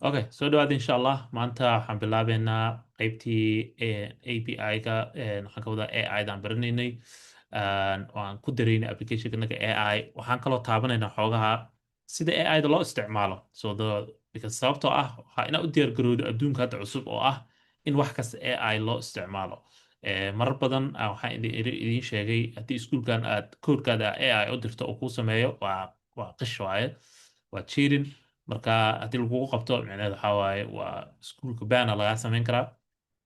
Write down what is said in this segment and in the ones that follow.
Okay, soo dhawaada insha Allah. Maanta waxaan bilaabeynaa qeybtii API-ga, waxaan ka wadaa AI-da aan baranaynay. Waan ku daraynay application-naga AI. Waxaan kaloo taabanaynaa xoogaha sida AI-da loo isticmaalo. Because sababtoo ah waxaa inaa u diyaargarowdo adduunka hadda cusub oo ah in wax kasta AI loo isticmaalo. Marar badan waxaan idiin sheegay haddii iskuulkan aad koodkaada AI u dirto oo kuu sameeyo waa qish waaye, waa cheating. Marka haddii lagugu qabto micnaheedu waxaa waaye waa iskuulka baana lagaa samayn karaa.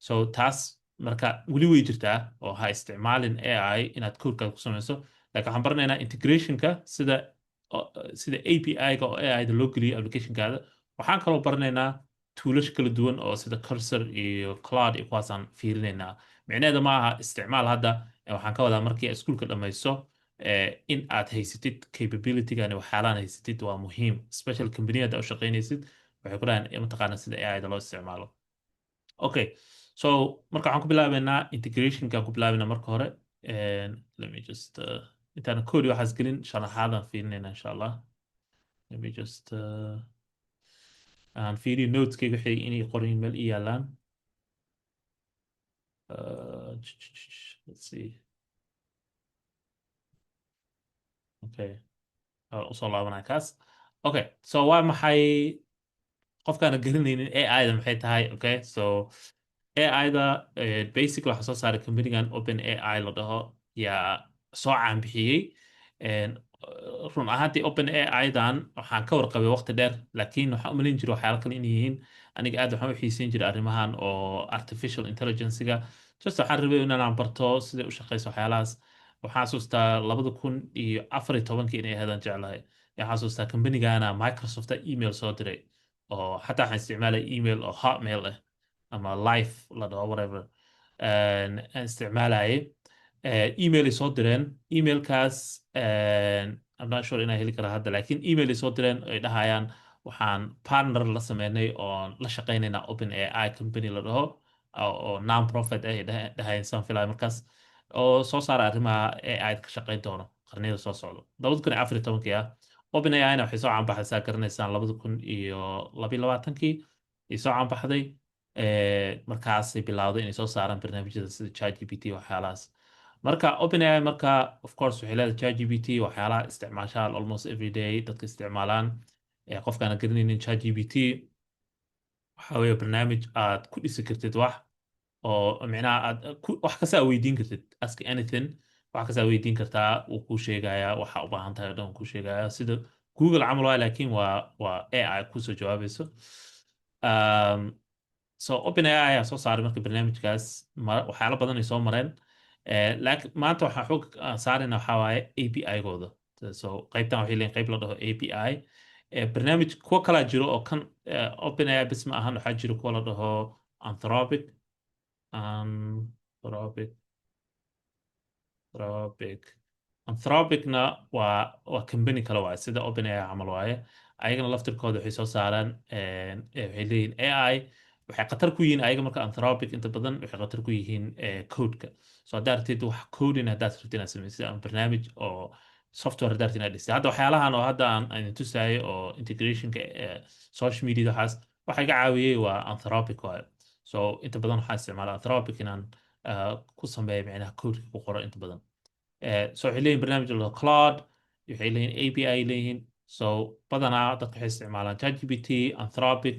So taas marka weli way jirtaa oo ha isticmaalin AI inaad koodkaada ku samayso. Laakiin waxaan baranaynaa integrationka sida API-ga oo AI-da loo geliyo applicationkaada. Waxaan kaloo baranaynaa tuulasha kala duwan oo sida cursor iyo cloud iyo kuwaasaan fiirinaynaa. Micnaheeda ma aha isticmaal hadda, waxaan ka wadaa markii aad iskuulka dhammayso in aad haysatid capability-gan waxyaalaan haysatid waa muhiim, special company-da u shaqaynaysid waxay ku dhahaan mataqaana sida AI-da loo isticmaalo. Okay, so marka waxaan ku bilaabeynaa integrationkaan ku bilaabeynaa marka hore. Let me just intaan code waxaas gelin sharaxaadaan fiirinayna insha Allah. Let me just aan fiiriyo noteskayga waxay inay qoran meel i yaalaan. Let's see. Okay, usoo laabanaa kaas. Okay, so waa maxay qofkaana garanaynin AI-da maxay tahay? Okay, so AI-da basically waxaa soo saaray company-gan Open AI la dhaho yaa soo caanbixiyey. Run ahaantii Open AI-dan waxaan ka warqabay waqti dheer, laakiin waxaan u malayn jiray waxyaalo kale inay yihiin. Aniga aad waxaan u xiiseyn jiray arrimahan oo artificial intelligence-ga. Just waxaan rabay inaan barto siday u shaqeyso waxyaalahaas. Waxaan xasuustaa 2014 inay ahaydaan jeclahay. Waxaan xasuustaa company-gana Microsoft email soo diray oo xataa waxaan isticmaalay email oo Hotmail ah ama Life la dhaho whatever aan isticmaalayay. Email ay soo direen. Emailkaas I'm not sure inaan heli kara hadda, laakiin email ay soo direen ay dhahayaan waxaan partner la sameynay oo la shaqaynaynaa Open AI company la dhaho oo non-profit ay dhahayeen saan filaya markaas oo soo saara arrimaha AI ka shaqayn doono qarniyada soo socdo. 2014 ah. Open AI-na waxay soo caanbaxaysaa garanaysaan 2022 ay soo caanbaxday. Markaasay bilowday inay soo saaraan barnaamijyada sida ChatGPT waxyaalahaas. Marka OpenAI marka of course waxay leedahay ChatGPT waxyaalaha isticmaashaan almost every day dadka isticmaalaan. Qofkaana garanaynin ChatGPT waxaa weeye barnaamij aad ku dhisi kartid wax oo micnaha aad wax kasta aad weydiin kartid, ask anything, wax kasta aad weydiin kartaa wuu kuu sheegayaa waxa u baahan tahay oo dhan wuu kuu sheegayaa sida Google camal waa, laakiin waa AI kusoo jawaabayso. So OpenAI ayaa soo saaray marka barnaamijkaas waxyaalo badan ay soo mareen. Laakiin maanta waxaa xoog saarayna waxaa waaye API-gooda. So qaybtan waxay leeyihin qayb la dhaho API. Barnaamij kuwa kalaa jiro oo kan OpenAI bis ma ahan, waxaa jiro kuwa la dhaho Anthropic. Anthropicna waa company kale waaye sida OpenAI camal waaye. Ayagana laftirkooda waxay soo saaraan waxay leeyihin AI waxay khatar ku yihiin ayaga marka Anthropic inta badan waxay khatar ku yihiin code-ka. So haddaad rabtid wax coding haddaad rabtid inaad samaysid ama barnaamij oo software haddaad rabtid inaad dhistid. Hadda waxyaalahan oo hadda aan tusayay oo integrationka social media waxaas waxa iga caawiyey waa Anthropic waaye. So inta badan waxaan isticmaalaa Anthropic inaan ku sameeyo micnaha code-ka ku qoro inta badan. So waxay leeyihin barnaamij la dhaho cloud, waxay leeyihin API leeyihin. So badanaa dadka waxay isticmaalaan ChatGPT, Anthropic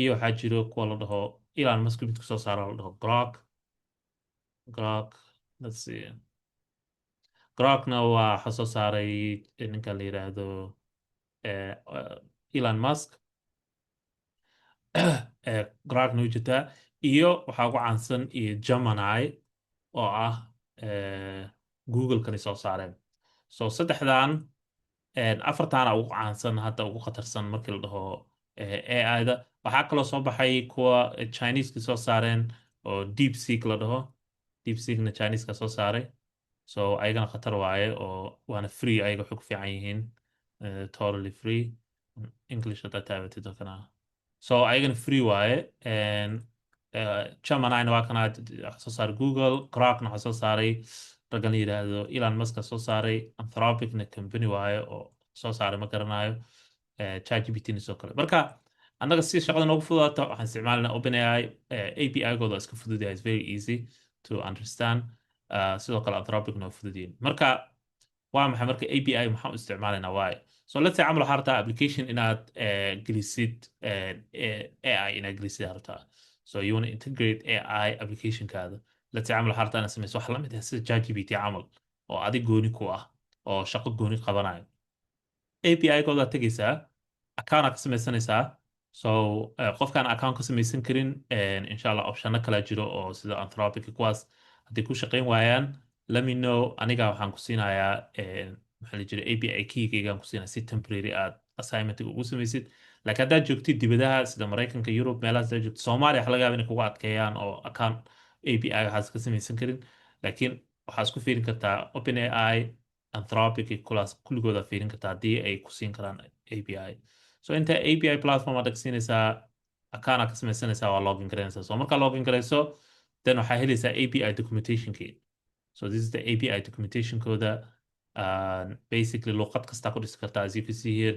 iyo waxaa jiro kuwa la dhaho Elon Musk midka soo saara la dhaho Grok. Let's see. Grokna waxaa soo saaray ninka la yiraahdo Elon Musk. Grokna u jirtaa iyo waxaa ugu caansan iyo Gemini oo ah Google-kani soo saareen. So saddexdan afartaana ugu caansan hadda ugu khatarsan markii la dhaho AI-da. Waxaa kaloo soo baxay kuwa Chinese-ka soo saareen oo DeepSeek la dhaho. DeepSeekna Chinese-ka soo saaray. So ayagana khatar waaye oo waana free, ayaga waxay ku fiican yihiin totally free. English haddaad taabatid oo kana. So ayagana free waaye. Gemini-na waa kana waxaa soo saaray Google. Grokna waxaa soo saaray raggan la yiraahdo Elon Musk soo saaray. Anthropicna company waaye oo soo saaray ma garanayo. ChatGPT-na soo kale. Marka annaga si shaqada noogu fududaato waxaan isticmaalanaa OpenAI. API-gooda iska fudud yahay, is very easy to understand. Sidoo kale Anthropic noo fudud yihiin. Marka waa maxay marka API maxaan u isticmaalaynaa waaye? So let's say camal waxaa rabtaa application inaad gelisid AI inaad gelisid rabtaa. So you want to integrate AI application-kaada. Let's say camal waxaa rabtaa inaad samayso wax la mid ah sida ChatGPT camal oo adig gooni ku ah oo shaqo gooni qabanayo. API-gooda tegaysaa, account ka samaysanaysaa. So qofkaan account ka samaysan karin, insha Allah optiono kala jiro oo sida Anthropic kuwaas haddii ku shaqayn waayaan, let me know. Aniga waxaan ku siinayaa maxaa la jira API keygaygaan ku siinaya si temporary aad assignment ugu samaysid. Laakiin haddaad joogtid dibadaha sida Maraykanka, Europe, meelahaas haddaad joogtid, Soomaaliya waxa laga yaabaa inay kugu adkeeyaan oo account API waxaas ka samaysan karin. Laakiin waxaa isku fiirin kartaa OpenAI, Anthropic iyo kulaas kulligooda fiirin kartaa haddii ay ku siin karaan API. So inta API platform aad siinaysaa, account aad ka samaysanaysaa, waa login garaynaysaa. So markaa login garayso, then waxaa helaysaa API documentation key. So this is the API documentation code. Basically luqad kasta ku dhisi kartaa, as you can see here,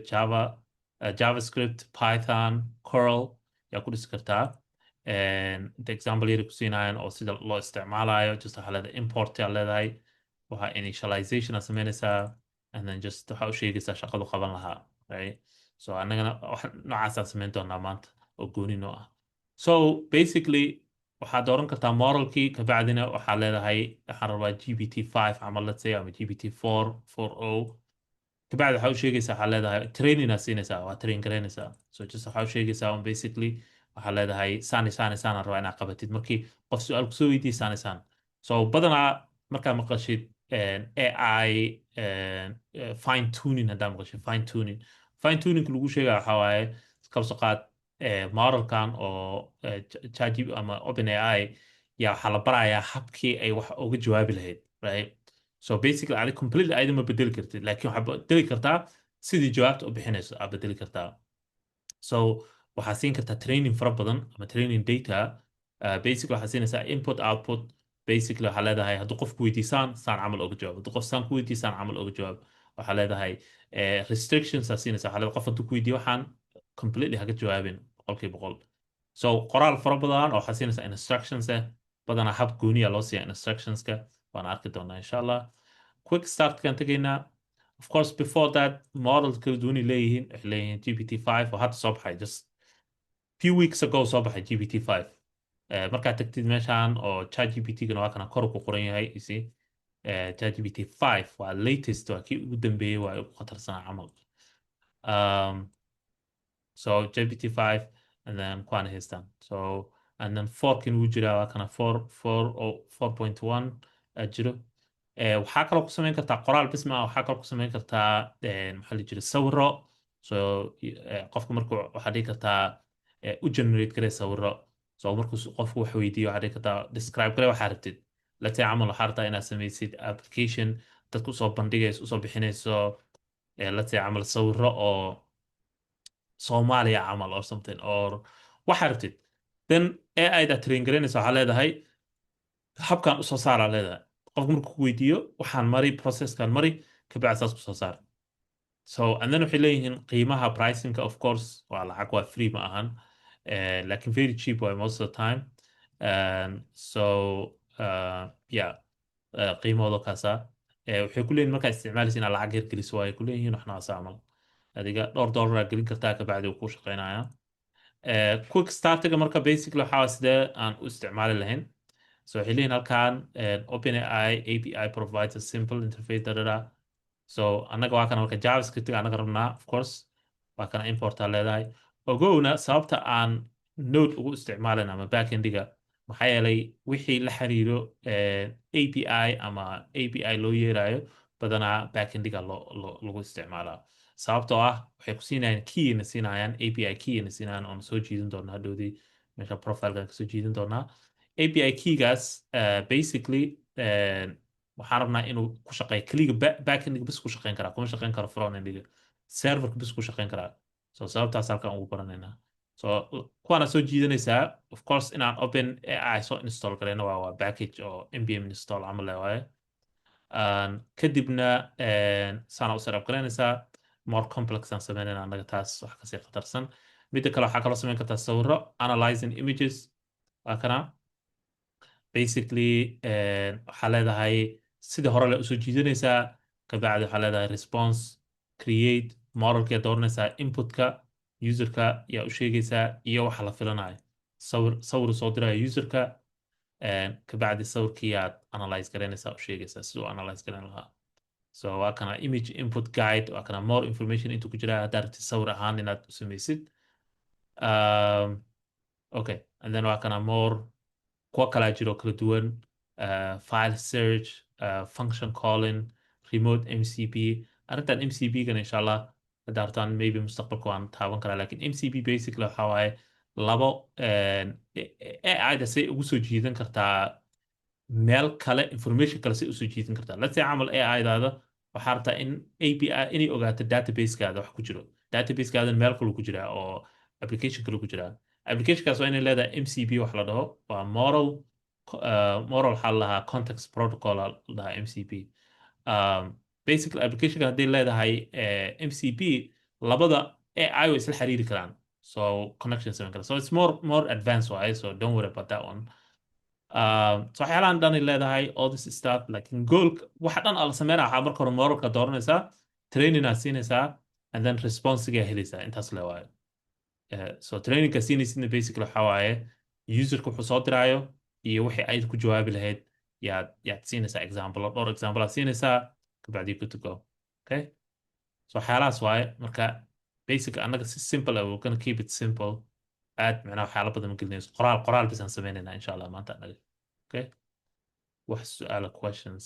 JavaScript, Python, Curl yaa ku dhisi kartaa. The example yari ku siinayan oo sida loo isticmaalayo, just waxaa leedahay import yaa leedahay, waxaa initialization aad samaynaysaa, and then just waxaa u sheegaysaa shaqadu qaban lahaa, right? So annagana noocaasaan samayn doonaa maanta oo gooni noo ah. So basically waxaad dooran kartaa modelkii, kabacdina waxaa leedahay waxaan rabaa GPT-5 camal, let's say, ama GPT-4, 4o. kabacdi waxaa u sheegaysaa, waxaa leedahay training aad siinaysaa, waa train garaynaysaa. So just waxaa u sheegaysaa on basically waxaa leedahay saan rabaa inaad qabatid markii qof su-aal kusoo weydiiye saan. So badanaa markaa maqashid AI fine tuning, haddaa maqashid fine tuning lagu sheegaya waxaa waaye kabso qaad modelkan oo ChatGPT ama OpenAI yaa waxaa la barayaa habkii ay wax uga jawaabi lahayd, right? So basically adi completely ayada ma bedeli kartid, laakiin waxaad bedeli kartaa sidii jawaabta u bixinayso aad bedeli kartaa. So waxaad siin kartaa training fara badan ama training data. Basically waxaad siinaysaa input output. Basically waxaa leedahay hadduu qofku weydiisaan saan camal oga jawaab, hadduu qof saan ku weydiisaan camal oga jawaab. Waxaa leedahay restrictions aad siinaysaa, waxaa leedahay qof hadduu ku weydiiyo waxaan completely haga jawaabin 100%. So qoraal fara badan oo waxaad siinaysaa instructions badanaa hab gooniya loo siiya instructionska, waan arki doonaa insha Allah. Quick start kan tegaynaa. Of course before that models kala duwani leeyihiin, waxay leeyihiin GPT-5 oo hadda soo baxay, just few weeks ago soo baxay GPT-5. markaad tagtid meeshaan oo ChatGPT-gana waa kana kor ku qoran yahay, isi ChatGPT-5 waa latest, waa kii ugu dambeeyey, waa ugu khatarsanaa camal. So GPT-5 and then kuwaana haystaan. So and then 4 wuu jiraa, waa kana 4.1 jiro. waxaa kaloo ku samayn kartaa qoraal bisma, waxaa kaloo ku samayn kartaa maxaa la jira sawiro. So qofku markuu waxaa dhihi kartaa u generate garee sawiro. So markuu qofku wax weydiiyo waxaa dhihi kartaa describe garee waxaa rabtid. Let's say camal waxaa rabtaa inaad samaysid application dadku usoo bandhigayso, usoo bixinayso let's say camal sawiro oo Soomaaliya camal or something, or waxaa rabtid. Then AI-da train garaynaysa waxaa leedahay habkan usoo saaraa leedahay. qofku markuu ku weydiiyo waxaan mari processkan mari kabacdi saas ku soo saar. So and then waxay leeyihiin qiimaha pricingka, of course waa lacag, waa free ma ahan, laakiin very cheap way most of the time. So yeah, qiimahooda kaasa waxay ku leeyihin markaa isticmaalaysa inaad lacag yar geliso, waay ku leeyihiin waxna asa camal adiga $1 gelin kartaa kabacdi uu ku shaqeynaya. Quick startiga marka basically waxaa sidee aan u isticmaali lahayn. So waxay leeyihin halkan OpenAI API provides a simple interface da. So annaga waa kana marka JavaScript annaga rabnaa, of course waa kana import leedahay. Ogowna sababta aan node ugu isticmaalana ama backendiga maxaa yeelay wixii la xiriiro API ama API loo yeerayo badanaa backendiga lagu isticmaalaa. Sababtoo ah waxay ku siinayaan keyna siinayaan, API keyna siinayaan oon soo jiidin doonaa hadhowdii meesha profilekan kasoo jiidin doonaa. API keygaas basically waxaan rabnaa inuu ku shaqeeyo keliga backendiga bis ku shaqeyn karaa, kuma shaqeyn karo frontendiga, serverka bis ku shaqeyn karaa. So sababtaas halkan ugu baranaynaa. So kuwaana soo jiidanaysaa, of course inaan OpenAI soo install garayno waa package oo npm install camal waaye. kadibna saana u setup garaynaysaa, more complex aan sameynayna annaga taas wax kasii khatarsan. midda kale waxaa kaloo samayn kartaa sawiro, analyzing images waa kana basically waxaa leedahay sidii hore le usoo jiidanaysaa, kabacdi waxaa leedahay response, create, modelkia dooranaysaa, inputka userka yaa u sheegaysaa iyo waxa la filanayo. Sawir soo diraya userka, kabacdi sawirkii yaad analyze garaynaysaa, u sheegaysaa siduu analyze garayn lahaa. So waa kana image input guide, waa kana more information intuu ku jira haddaad rabtid sawir ahaan inaad u samaysid. Okay, and then waa kana more kuwa kalaa jiro kala duwan, file search, function calling, remote MCP. Arrintan MCP-gan insha Allah haddaa rabtaan maybe mustaqbalka waan taaban karaa, laakiin MCP basically waxaa waaye labo AI-da say ugu soo jiidan kartaa meel kale, information kale say usoo jiidan kartaa. Let's say camal AI-daada waxaa rabtaa in API inay ogaato database-kaada wax ku jiro. Database-kaada meel kale ku jiraa oo application kale ku jiraa. Application-kaas waa inay leedahay MCP wax la dhaho, waa model waxaa la lahaa context protocol la dhahaa MCP. Basically application hadday leedahay MCP, labada AI way isla xiriiri karaan, so connection samayn kara, so it's more advanced waaye, so don't worry about that one. So waxyaalahan dhan ay leedahay all this stuff, laakiin goalka waxa dhan ala sameynaa waxaa marka hore modelka dooranaysaa, training aad siinaysaa, and then responsiga helaysaa, intaas le waaye. So trainingka siinaysidna basically waxaa waaye userka wuxuu soo diraayo iyo wixii ayd ku jawaabi lahayd yaad siinaysaa example, dhowr example aad siinaysaa, kabacdi good to go. Okay, so waxyaalahaas waaye marka basic annaga si simple ah, we're gonna keep it simple. aad macnaha waxyaala badan ma gelinayso, qoraal bis aan sameynaynaa insha Allah maanta annaga. Okay, wax su'aala questions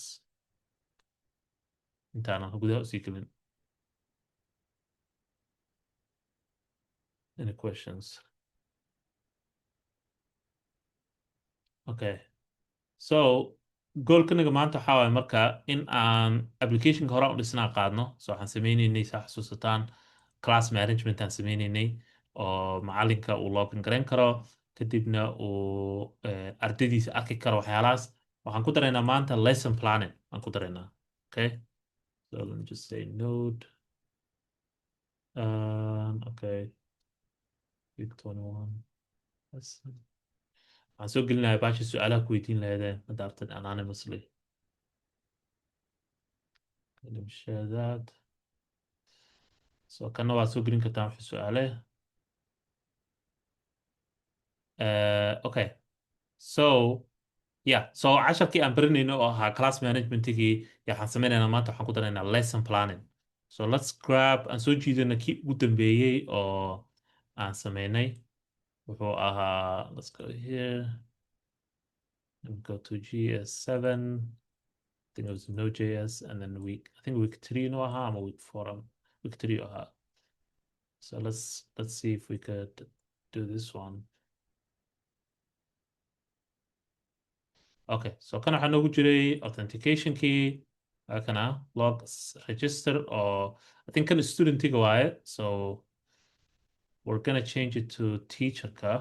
intaanan gudaha usii gelin. Any questions? Okay, so goalkanaga maanta waxaa waaye marka in aan applicationka hore u dhisnaa qaadno. So waxaan sameynaynay saa xasuusataan class management aan sameynaynay oo macalinka uu login garayn karo, kadibna uu ardaydiisa arki karo waxyaalahaas. Waxaan ku daraynaa maanta lesson planning aan ku daraynaa. Okay, so let me just say node. Okay, week 21 lesson. waxaan soo gelinayaa baasha su'aalaha ku weydiin lahaydeen hadda artad anonymously. Let me share that. So kana waa soo gelin kartaa wixii su'aale. Okay, so yeah, so casharkii aan baranayno oo ahaa class managementigii waxaan sameynaynaa maanta, waxaan ku daraynaa lesson planning. So let's grab, aan soo jiidana kii ugu dambeeyey oo aan sameynay wuxuu ahaa, let's go here and go to GS7. I think it was Node.js, and then I think week 3 no aha ama week 4, week 3 aha. So let's see if we could do this one. Okay, so kana waxaa noogu jiray authentication key, kana log register, or I think kana studentiga waaye, so we're gonna change it to teacher ka.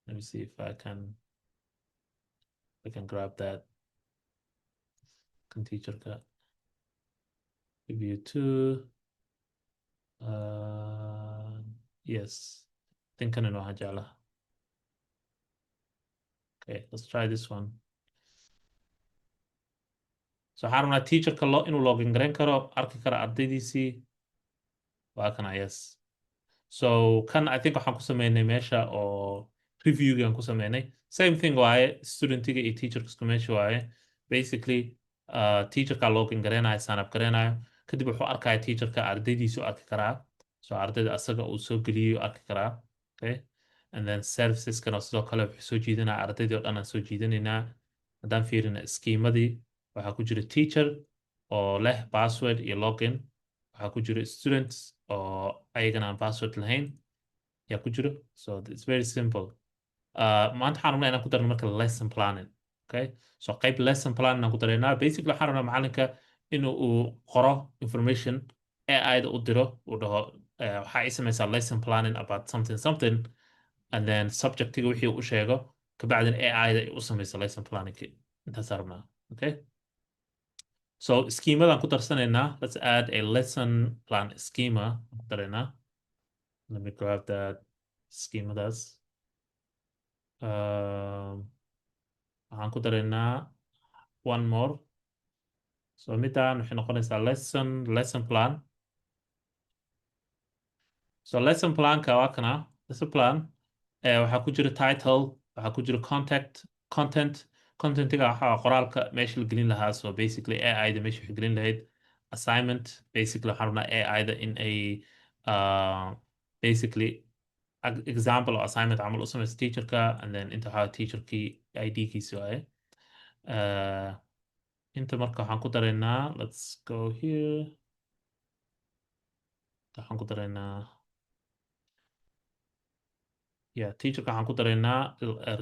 Let me see if I can grab that. Can teacher ka review 2. Yes, I think kana no hajala. Okay, let's try this one. So waxaan rabnaa teacherka inuu login garayn karo, arki karo ardaydiisii. Waa kana, yes. So kan I think waxaan ku sameynay meesha oo reviewgaan ku sameynay. Same thing waaye, studentiga iyo teacherka isku meesha waaye. Basically, teacherka login garaynayo, sign up garaynayo, kadib wuxuu arkaya teacherka ardaydiisu arki karaa. So ardayda asaga uu soo geliyo arki karaa. Okay, and then serviceskana sidoo kale wuxuu soo jiidanaa ardaydii oo dhan aan soo jiidanaynaa. haddaan fiirina skiimadii waxaa ku jira teacher oo leh password iyo login, waxaa ku jira students oo ayagana aan password lahayn yaa ku jiro. So it's very simple. maanta waxaan rabnaa inaan ku darno marka lesson planning. Okay, so qayb lesson planning aan ku daraynaa. Basically waxaan rabnaa macalinka inuu uu qoro information AI-da u diro, uu dhaho waxaa ii samaysaa lesson planning about something, and then subjectiga wixii u sheego, kabacdina AI-da u samaysa lesson planning intaasaan rabnaa. Okay, so schemadan ku darsanaynaa. Let's add a lesson plan schema ku daraynaa. Let me grab that schemadaas. Waxaan ku daraynaa one more. So midaan waxay noqonaysaa lesson plan. So lesson planka waa kana lesson plan waxaa ku jira title, waxaa ku jira contentiga waxaa qoraalka meesha la gelin lahaa. So basically AI-da meesha waxay gelin lahayd assignment. Basically waxaan rabnaa AI-da in ay basically example oo assignment camal u samaysa teacherka, and then inta waxaa teacherkii ID-giisi waaye. Inta marka waxaan ku daraynaa, let's go here. Waxaan ku daraynaa teacherka waxaan ku daraynaa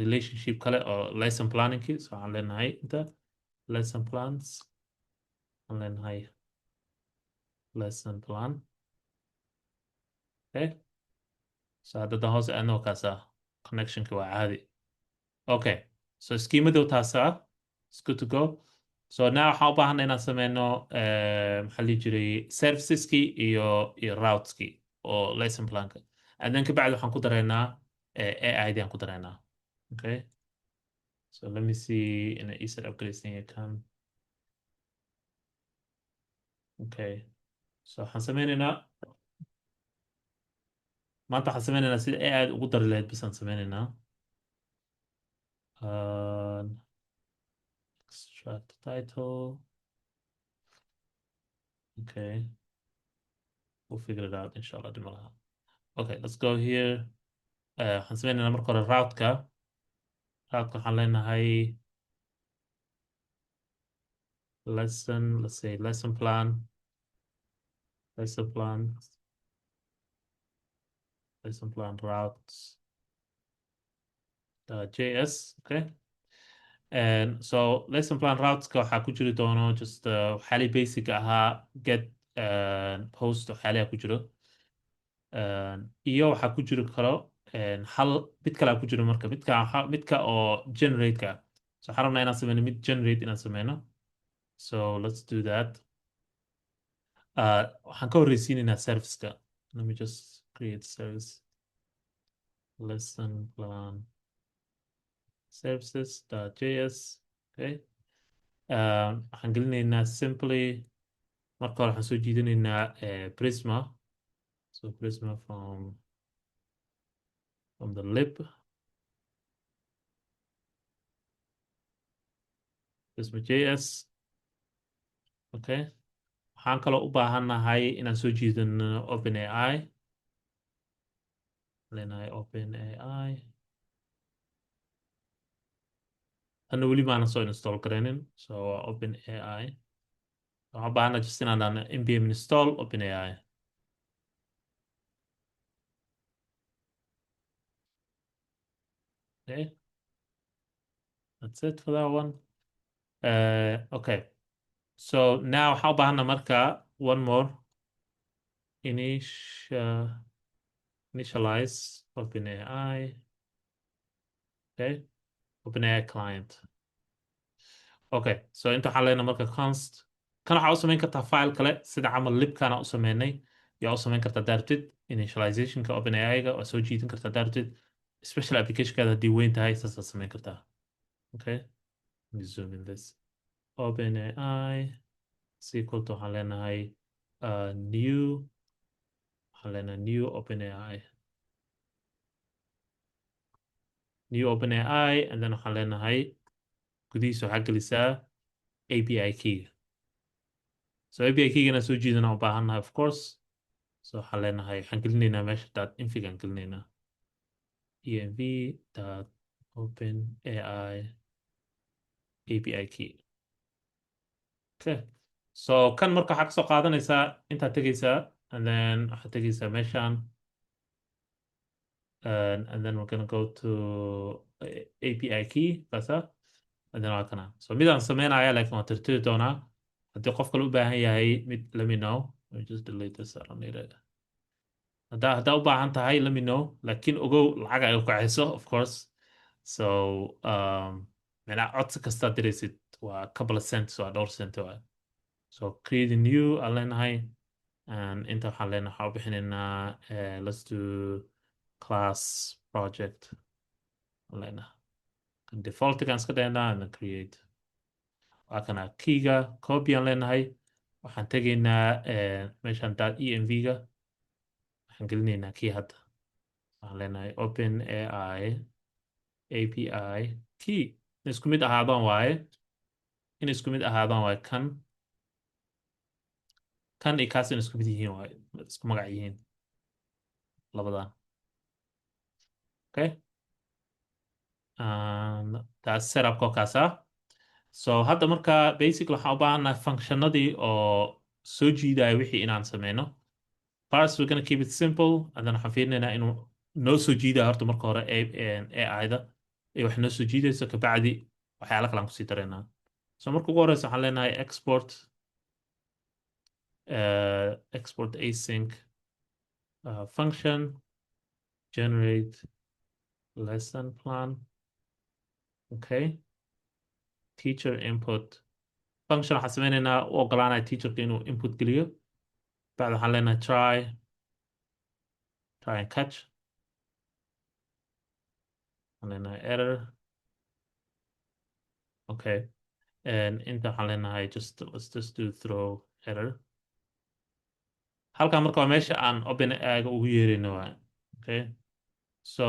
relationship kale oo lesson planningki. So waxaan leenahay inta lesson plans, waxaan leenahay lesson plan. Okay, so hadda hoose aadna kaasa connectionki waa caadi. Okay, so schemadu taasa it's good to go. So now waxaan u baahanay inaan sameyno maxaa lihi jiray serviceski iyo routeski oo lesson planka, and then kabacdi waxaan ku daraynaa AI aan ku daraynaa. Okay, so let me see in a ESET upgrades thing account. Okay, so waxaan sameynaynaa maanta waxaan sameynaynaa sida AI ugu dari lahayd bisaan sameynaynaa. Extract title. Okay, we'll figure it out inshallah. Okay, let's go here. Waxaan sameynaynaa marka hore routeka waxaan leenahay let's say lesson plan routes JS. Okay, and so lesson plan routeska waxaa ku jiri doono just waxyaali basic ahaa get post waxyaalaha ku jiro, iyo waxaa ku jiri karo hal mid kalea ku jiro marka midka oo generate-ka. So waxaan rabnaa inaan sameyno mid generate inaan sameyno. So let's do that. Waxaan ka horreysiinaynaa serviceka. Let me just create service lesson plan services.js. Okay, waxaan gelinaynaa simply marka hore waxaan soo jiidinaynaa Prisma. So Prisma from the lib, Prisma.js. Okay, waxaan kaloo u baahannahay inaan soo jiidano OpenAI. leenahay OpenAI. Tanna weli maana soo install garaynin, so OpenAI. Waxaan u baahanaa just inaan dhahno npm install OpenAI. Okay, that's it for that one. Okay, so now waxaan u baahanaa marka one more initialize OpenAI. Okay, OpenAI client. Okay, so inta waxaan leenahay marka const kan waxaa u samayn kartaa file kale sida camal libkana u sameynay, yaa u samayn kartaa dartid initializationka OpenAI-ga waa soo jiidin kartaa dartid special applicationkaada haddii weyn tahay saasaa samayn kartaa. Okay, let me zoom in this OpenAI SQL to waxaan leenahay new OpenAI and then waxaan leenahay gudihiisa waxaa gelisaa API keyga. So API keygana soo jiidana u baahannahay of course. So waxaan leenahay waxaan gelinaynaa meesha .infig aan gelinaynaa env.openai API key. Okay, so kan marka waxaa kasoo qaadanaysaa intaad tegaysaa and then waxaad tegaysaa meeshaan and then we're gonna go to API key kaasa and then waa kana. So midaan sameynaya laakiin waan tirtiri doonaa haddii qof kale u baahan yahay mid let me know. Let me just delete this, I don't need it. haddaa u baahan tahay let me know, laakiin ogow lacag ay ku kacayso of course. So meelaa codsi kastaa diraysid waa couple of cents, waa dhowr cent waa. So create a new aan leenahay inta waxaan leenahay waxaan u bixinaynaa let's do class project aan leenahay defaultigaan iska dhaynaa and then create waa kana keyga copy aan leenahay waxaan tegaynaa meeshaan .env-ga waxaan gelinaynaa key hadda waxaan leenahay open AI API key in isku mid ahaadaan waaye kan iyo kaas in isku mid yihiin waaye isku magac yihiin labadan okay taas setupka oo kaas ah so hadda marka basically waxaan u baahannahay functionadii oo soo jiidaya wixii inaan sameyno first we're gonna keep it simple and then waxaan fiirinaynaa inuu noo soo jiidaya horta marka hore AI-da iyo wax noo soo jiidayso kabacdi waxyaala kale aan kusii dareynaa so marka ugu horeysa waxaan leenahay export async function generate lesson plan okay teacher input function waxaan sameynaynaa u ogolaanaya teacherka inuu input geliyo bacda waxaan leenahay try and catch waxaan leenahay error okay and inta waxaan leenahay let's just do throw error halkan marka waa meesha aan open AI-ga ugu yeerayno waa okay so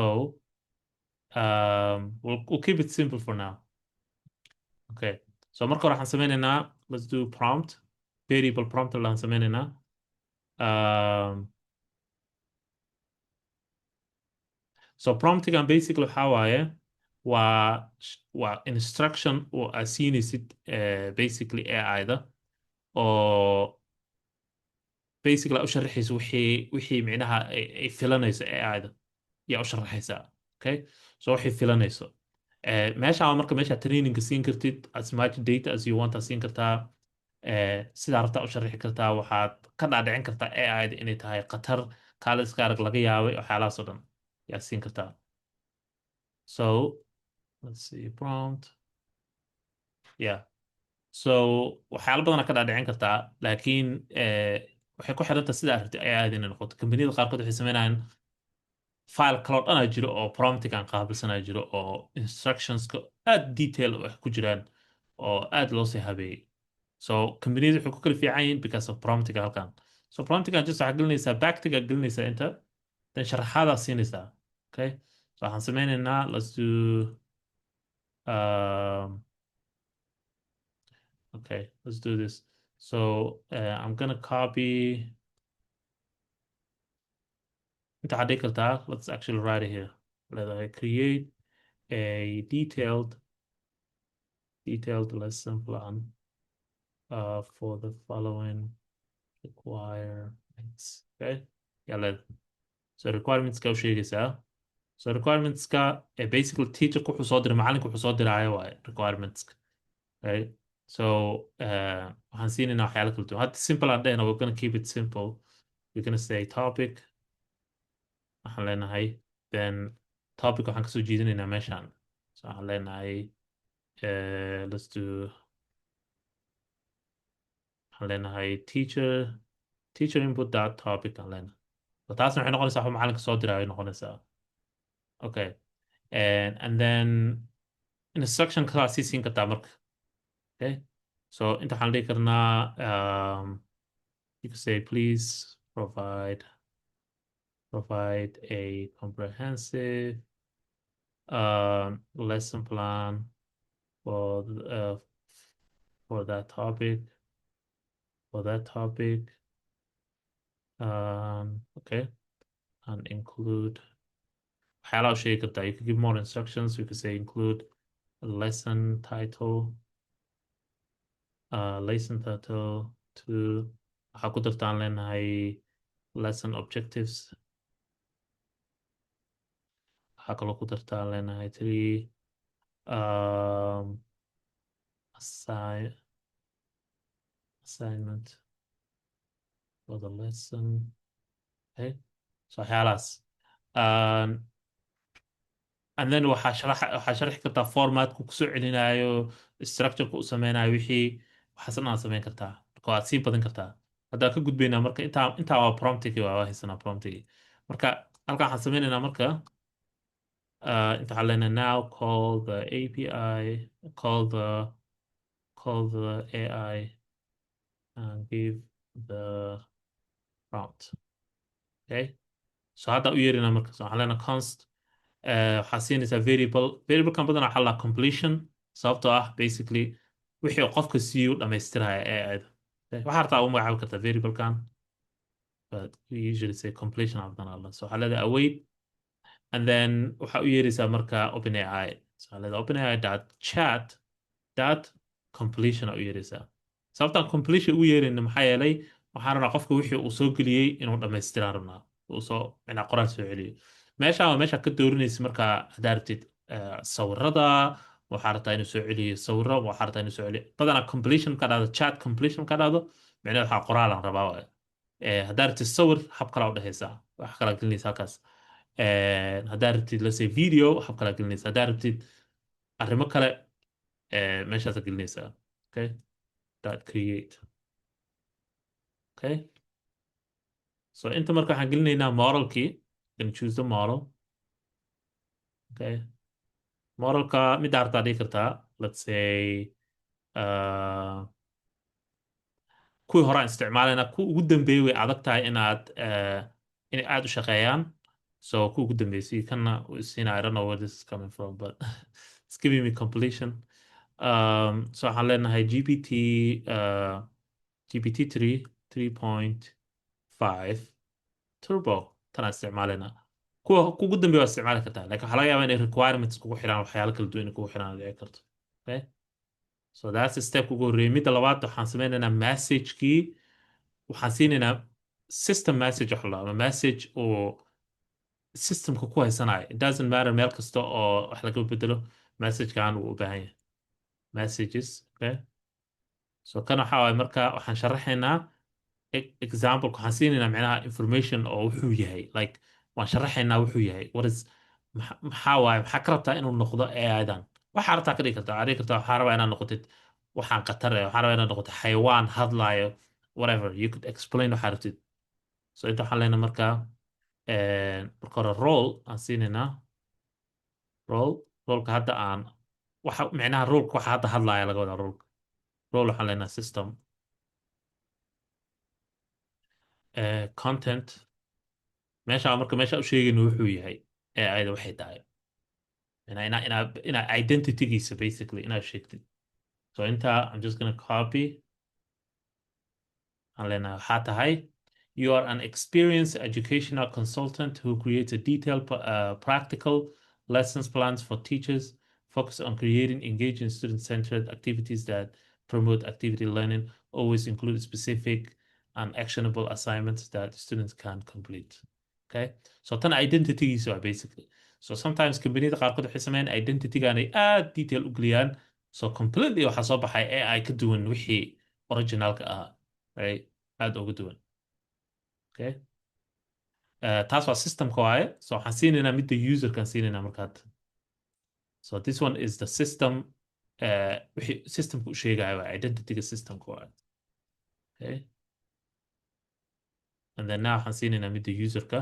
we'll keep it simple for now okay so marka hore waxaan sameynaynaa let's do prompt variable prompt laan sameynaynaa so promptigan basically waxaa waaye waa instruction oo aad siinaysid basically AI-da oo basically u sharaxaysa wixii micnaha ay filanayso AI-da yaa u sharaxaysaa okay so waxay filanayso meeshaan marka meesha trainingka siin kartid as much data as you want siin kartaa sidaa rabtaa u sharaxi kartaa waxaad ka dhaadhicin kartaa AI-da inay tahay khatar kaale iska arag laga yaabay waxyaalahaas oo dhan yaa siin kartaa so let's see prompt yeah so waxyaalo badanaa ka dhaadhicin kartaa laakiin waxay ku xirantahay sidaa rabtay AI-da inay noqoto kambaniyada qaarkood waxay sameynayaan file kaloo dhanaa jiro oo promptigan qaabilsanaa jiro oo instructionska aad detail ah ku jiraan oo aad loo sii habeeyey so companiyada waxay ku kala fiican yihiin because of promptiga halkan so promptigan just waxaa gelinaysaa backtiga gelinaysaa inta dan sharaxaadaa siinaysaa okay so waxaan sameynaynaa let's do okay let's do this so I'm gonna copy انت حدي kartaa let's actually write it here leedahay create a detailed lesson plan for the following requirements okay يلا so requirementska u sheegaysaa so requirementska basically teacherku wuxuu soo diray macalinku wuxuu soo diraayo waaye requirementska okay so waxaan siinaynaa waxyaala kala duwan hadda simple aan dhehna we're gonna keep it simple we're gonna say topic waxaan leenahay then topic waxaan kasoo jiidinaynaa meeshaan so waxaan leenahay let's do waxaan leenahay teacher input dot topic aan leenahay so taasna waxay noqonaysaa wax macalinka soo diraayo noqonaysaa okay and then instruction kalaa sii siin kartaa marka okay so inta waxaan dhihi karnaa you can say please provide a comprehensive lesson plan for that topic. Okay, and include. Waxyaalaha u sheegi kartaa. You can give more instructions. You can say include a lesson title. To waxaa ku dartaan leenahay lesson objectives. waxaa kaloo ku dartaan leenahay three assignment for the lesson okay so waxyaalahaas and then waxaa sharxi kartaa formatku kusoo celinayo structureka u sameynayo wixii waxaasna aad sameyn kartaa marka waad sii badin kartaa haddaan ka gudbaynaa marka intaa waa promptigi waa haysanaa promptigi marka halkan waxaan sameynaynaa marka inta waxaan leenahay now call the API call the AI and give the prompt okay so hadda u yeerinaa marka so waxaan leenahay const waxaa siinaysaa variablekan badan waxaa la completion sababtoo ah basically wixii qofka siiyu dhamaystiraya AI-da waxaa hartaa u magacaabi kartaa variablekan but we usually say completion afdan alla so waxaa leedahay await and then waxaa u yeeraysaa marka OpenAI so waxaa leedahay OpenAI dot chat dot completion aa u yeeraysaa sababtaan completion ugu yeerayna maxaa yeelay waxaan rabnaa qofka wixii uu soo geliyey inuu dhammaystiraan rabnaa uu soo inaa qoraal soo celiyo meeshaan waa meesha ka dooranaysa markaa haddaa rabtid sawirada waxaa rabtaa inuu soo celiyo sawiro waxaa rabtaa inuu soo celiyo badanaa completion ka dhahdo chat completion ka dhahdo micnaheed waxaa qoraalan rabaa waay haddaa rabtid sawir hab kalaa u dhehaysaa wax kalaa gelinaysa halkaas haddaa rabtid lase video hab kalaa gelinaysa haddaa rabtid arrimo kale meeshaasa gelinaysaa okay dot create okay so inta marka waxaan gelinaynaa modelkii can choose the model okay modelka midda hartaa dhigi kartaa let's say kuwii horaan isticmaalayna kuwa ugu dambeeyey way adag tahay inay aad u shaqeeyaan so kuwa ugu dambeysay kanna I don't know where this is coming from but it's giving me completion so waxaan leenahay GPT 3.5 turbo tanaan isticmaalayna kuwa ugu dambeeya waa isticmaali kartaa laakiin waxaa laga yaabaa inay requirements kugu xiraan waxyaalo kala duwan kugu xiraan dhici karto okay so that's step ugu horreeyay midda labaad waxaan sameynaynaa messagekii waxaan siinaynaa system message wax la ama message oo systemka ku haysanayo it doesn't matter meel kasta oo wax laga bedelo messagekan uu u baahan yahay messages okay so kan waxaa waaye marka waxaan sharaxaynaa example waxaan siinaynaa micnaha information oo wuxuu yahay like waan sharaxaynaa wuxuu yahay maxaa waaye maxaa ka rabtaa inuu noqdo AI-dan waxaa rabtaa ka dhigi kartaa waxaa dhigi kartaa waxaa rabaa inaad noqotid waxaan qatar waxaa rabaa inaad noqotid xayawaan hadlaayo whatever you could explain waxaa rabtid so inta waxaan leenahay marka hore role aan siinaynaa roleka hadda aan waxa micnaha roleka waxa hadda hadlaaya laga wadaa role waxaan leenahay system content meesha marka meesha u sheegayno wuxuu yahay AI-da waxay tahay inaa identitygiisa basically inaad sheegtid so inta I'm just gonna copy aan leenahay waxaa tahay you are an experienced educational consultant who creates a detailed practical lessons plans for teachers focus on creating engaging student-centered activities that promote activity learning always include specific and actionable assignments that students can complete okay so tan identitygiisa waa basically so sometimes companiyada qaarkood waxay sameeyaan identitygaanay aad detail u geliyaan so completely waxaa soo baxay AI ka duwan wixii originalka ahaa right aad uga duwan okay taas waa systemka waaye so waxaan siinaynaa midda userkan siinaynaa markaad so this one is the system wixii systemka u sheegaya waa identityga systemka waaye okay and then now waxaan siinaynaa midda userka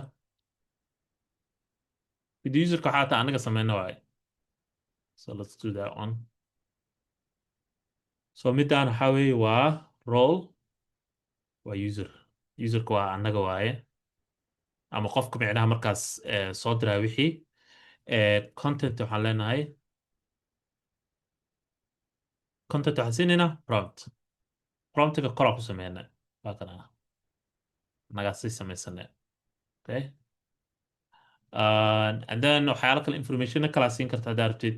waxaa hataa anaga sameyna waaye so let's do that one so middan waxaa weeye waa role waa userka waa anaga waaye ama qofka micnaha markaas soo diraa wixii content waxaan leenahay content waxaan siinaynaa promptiga koraa ku sameynaa waa kana anagaa sii samaysane okay and then waxyaalo kale information kala siin karta haddaa rabtid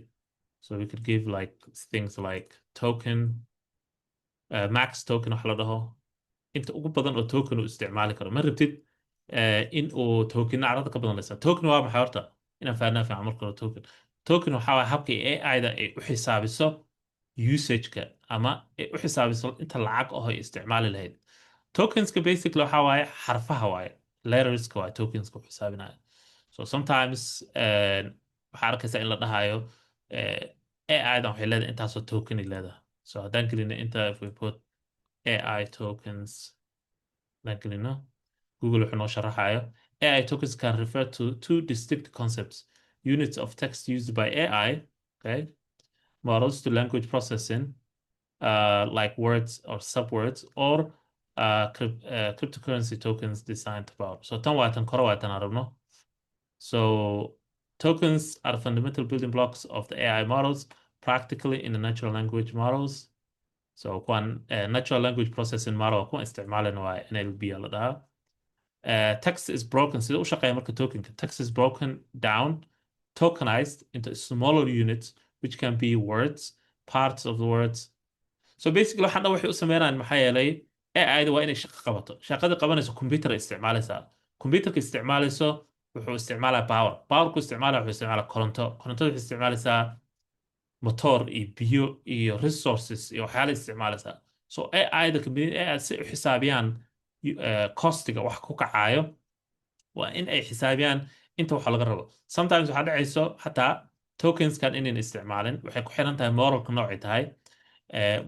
so we could give like things like token max token wax la dhaho inta ugu badan oo token uu isticmaali karo ma rabtid in uu tokenna carada ka badan laysa token waa maxay horta inaan fahnaa fiican marka hore token waxaa waaya habka AI-da ay u xisaabiso usageka ama ay u xisaabiso inta lacag oo ay isticmaali lahayd tokenska basically waxaa waaye xarfaha waaye letterska waaye tokenska u xisaabinaya so sometimes waxaa arkaysaa in la dhahayo AI-dan waxay leedahay intaasoo token ay leedahay so haddaan gelina inta if we put AI tokens لكن Google wuxuu noo sharaxayo AI tokens can refer to two distinct concepts: units of text used by AI, okay, models to language processing, like words or subwords, or cryptocurrency tokens designed to power. So tan waa tan kore waa tan aan rabno. So tokens are fundamental building blocks of the AI models, practically in the natural language models. So kuwan natural language processing model kuwan isticmaalana waa NLP la dhahaa. Text is broken sida u shaqeeya marka tokenka text is broken down, tokenized into smaller units which can be words, parts of the words. So basically waxaan dhan waxay u sameynayaan maxaa yeelay AI-da waa inay shaqo qabato. Shaqada qabanayso computer ay isticmaalaysaa. Computerka isticmaalayso wuxuu isticmaalaa power. Powerku isticmaalaa wuxuu isticmaalaa koronto. Korontada waxay isticmaalaysaa motor iyo biyo iyo resources iyo waxyaala isticmaalaysaa. So AI-da AI si u xisaabiyaan costiga wax ku kacayo waa in ay xisaabiyaan inta waxa laga rabo. Sometimes waxaa dhacayso xataa tokenskan inayn isticmaalin waxay ku xiran tahay moralka noocay tahay.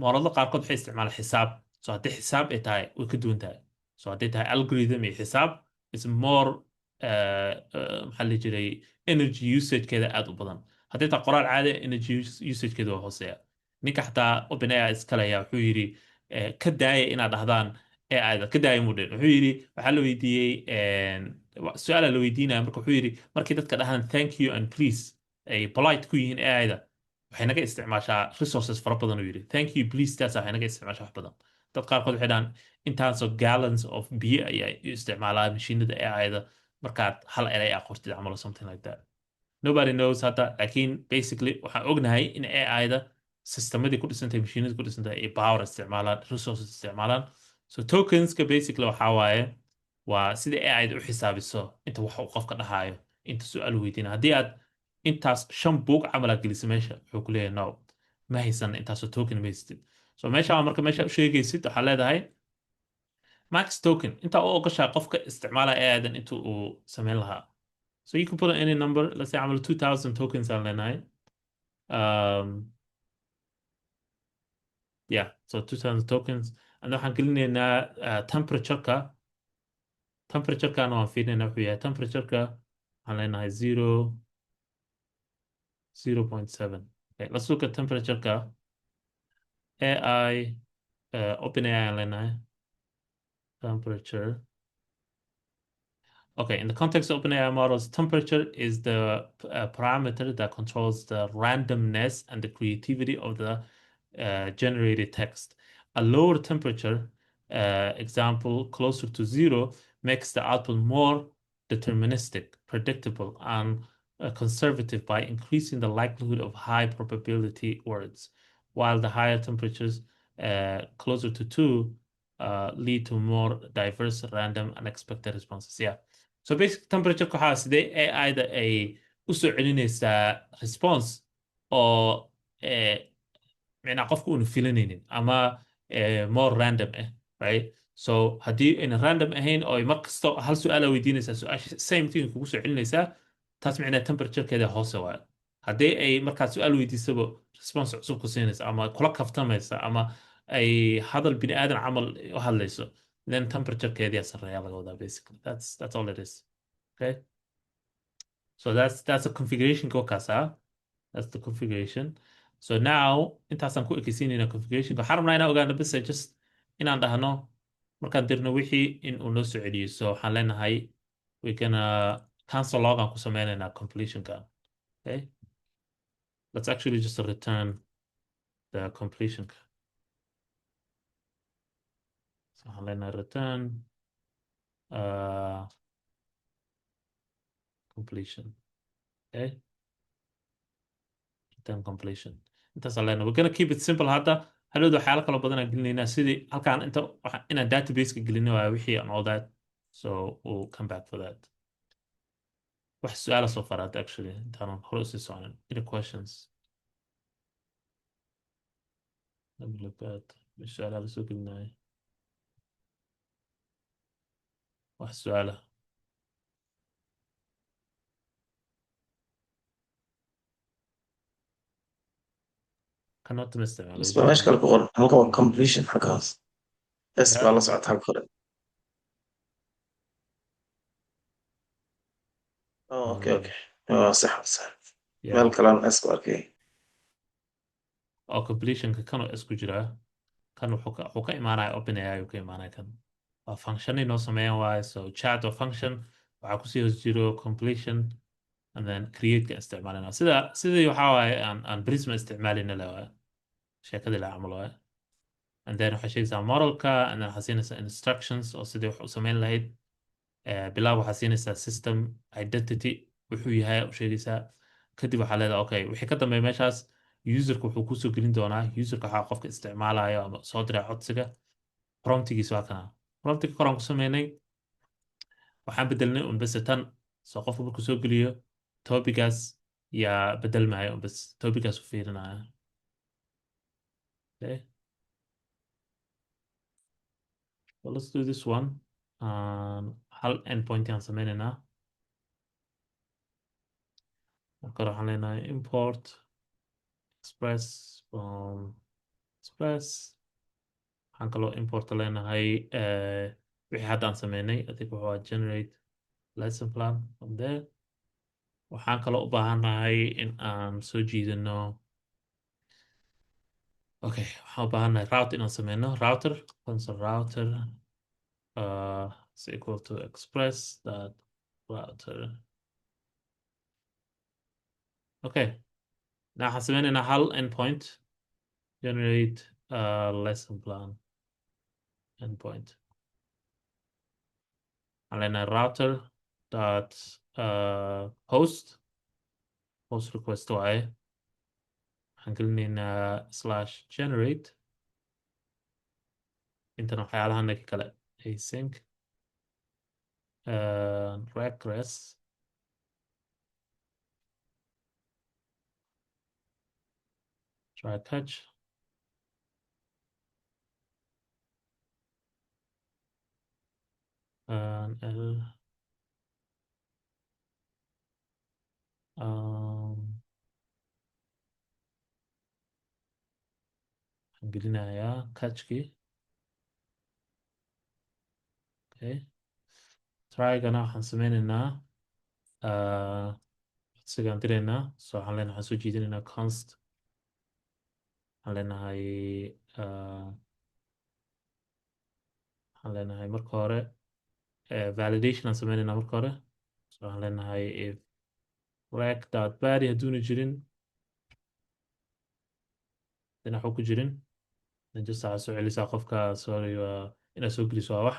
Modelada qaarkood waxay isticmaalaan xisaab. So haddii xisaab ay tahay way ka duwan tahay. So haddii tahay algorithm iyo xisaab is more maxaa la jiray energy usagekeeda aad u badan. haddii tahay qoraal caadi energy usagekeeda waa hooseeya. Ninka xataa OpenAI iskale ayaa wuxuu yidhi ka daaya inaad dhahdaan AI-da ka daaya mudhen wuxuu yidhi waxaa la weydiiyey su-aala la weydiinaya marka wuxuu yidhi markii dadka dhahaan thank you and please ay polite ku yihiin AI-da waxay naga isticmaashaa resources fara badan uu yidhi thank you please taas waxay naga isticmaashaa wax badan. dad qaarkood waxay dhahaan intaasoo gallons of biyo ayaa isticmaalaa mashiinada AI-da markaad hal eray a qortid camal or something like that. Nobody knows hadda laakiin basically waxaan ognahay in AI-da sistemadii ku dhisantahay mashiinadii ku dhisantahay ay power isticmaalaan resources isticmaalaan. So tokenska basically waxaa waaye waa sida AI-da u xisaabiso inta wax uu qofka dhahaayo inta su-aal weydiina haddii aad intaas 5 buug camal aad geliso meesha wuxuu ku leeyahay no ma haysan intaasoo token ma haystid. So meesha marka meesha u sheegaysid waxaa leedahay max token inta u ogashaa qofka isticmaalaya AI-dan inta uu sameyn lahaa. So you can put in any number. Let's say عملوا 2000 tokens على ليناي. Yeah, so 2000 tokens. أنا حنقلنا إن temperature أنا وافين إنه فيها temperature على ليناي 0.7. Okay, let's look at temperature AI OpenAI على ليناي temperature. Okay, in the context of OpenAI models, temperature is the parameter that controls the randomness and the creativity of the generated text. A lower temperature, example closer to 0, makes the output more deterministic, predictable, and conservative by increasing the likelihood of high probability words, while the higher temperatures, closer to 2, lead to more diverse, random, unexpected responses. Yeah. So basic temperature waxaa sidee AI-da ay u soo celinaysaa response oo micnaa qofka uuna filanaynin ama more random right? So haddii ayna random ahayn oo mar kasto hal su-aala weydiinaysaa su-aasha same thing kugu soo celinaysaa taas micnaa temperaturekeeda hoose waayo. haddii ay markaad su-aal weydiisaba response cusub ku siinaysa ama kula kaftamaysa ama ay hadal bini aadan camal u hadlayso then temperaturekeedia sarreeya laga wadaa basically that's all it is. Okay, so that's a configuration kokasa. That's the configuration. So now intaasaan ku ekeysiinayna configuration waxaan rabnaa inaan ogaano bise just inaan dhahno markaan dirno wixii in uu noo soo celiyo. So waxaan leenahay we gonna cancel log aan ku sameynaynaa completionka. Okay, let's actually just return the completion. So waxaan leenahay return completion. Okay, return completion. intaas aan leenahay we're gonna keep it simple hadda halowda waxyaalo kalo badan aan gelinaynaa sidii halkaan inta inaan database-ka gelino waa wixii and all that. So we'll come back for that. wax su-aala soo faraad actually intaanan hore usii soconin. Any questions? Let me look at su-aalaha la soo gelinayo. wax su-aala cannot isticmaalo بس ما ماشي كالكو غلط هو completion حكاس بس yeah والله ساعتها كره اوكي um, اوكي. اه صح صح. مال yeah كلام اسكو اوكي. oo completionka kan oo isku jira kan wuxuu ka imaanaya OpenAI ayuu ka imaanaya kan waa function inoo sameeyan waaye so chat waa function waxaa kusii hoos jiro completion and then create ka isticmaalina sidii waxaa waaye aan Prisma isticmaalina le waaye sheekadii la camal waaye and then waxaa sheegaysaa modelka and then waxaa siinaysaa instructions oo sidii wax u samayn lahayd bilaab waxaa siinaysaa system identity wuxuu yahay u sheegaysaa kadib waxaa leedahay okay wixii ka dambeeya meeshaas userka wuxuu kusoo gelin doonaa userka waxaa qofka isticmaalayo ama soo diray codsiga promptigiisa waa kana promptiga koraan ku sameynay waxaan bedelnay un bese tan soo qofka markuu soo geliyo topigaas yaa bedelmaya un bes topigaas u fiirinaya okay so let's do this one hal endpoint aan sameynaynaa marka hore waxaan leenahay import express from express waxaan kaloo import leenahay wixii hadda aan sameynay adig wuxuu ahaa generate lesson plan from there waxaan kaloo u baahannahay in aan soo jiidano okay waxaan u baahannahay route inaan sameyno router console router is equal to express that router okay now waxaan sameynaynaa hal endpoint generate lesson plan endpoint waxaan leenahay router dot host request waaye waxaan gelinaynaa slash generate intana waxyaalahanagi kale async regress try catch L waxaan gelinayaa catchkii okay trygana waxaan sameynaynaa codsigaan diraynaa so waxaan leenahay waxaan soo jiidinaynaa const waxaan leenahay waxaan leenahay marka hore validation aan sameynaynaa marka hore so waxaan leenahay if rec dot body hadduuna jirin dina waxuu ku jirin then just waxaa soo celisaa qofka sorry inaad soo geliso waa wax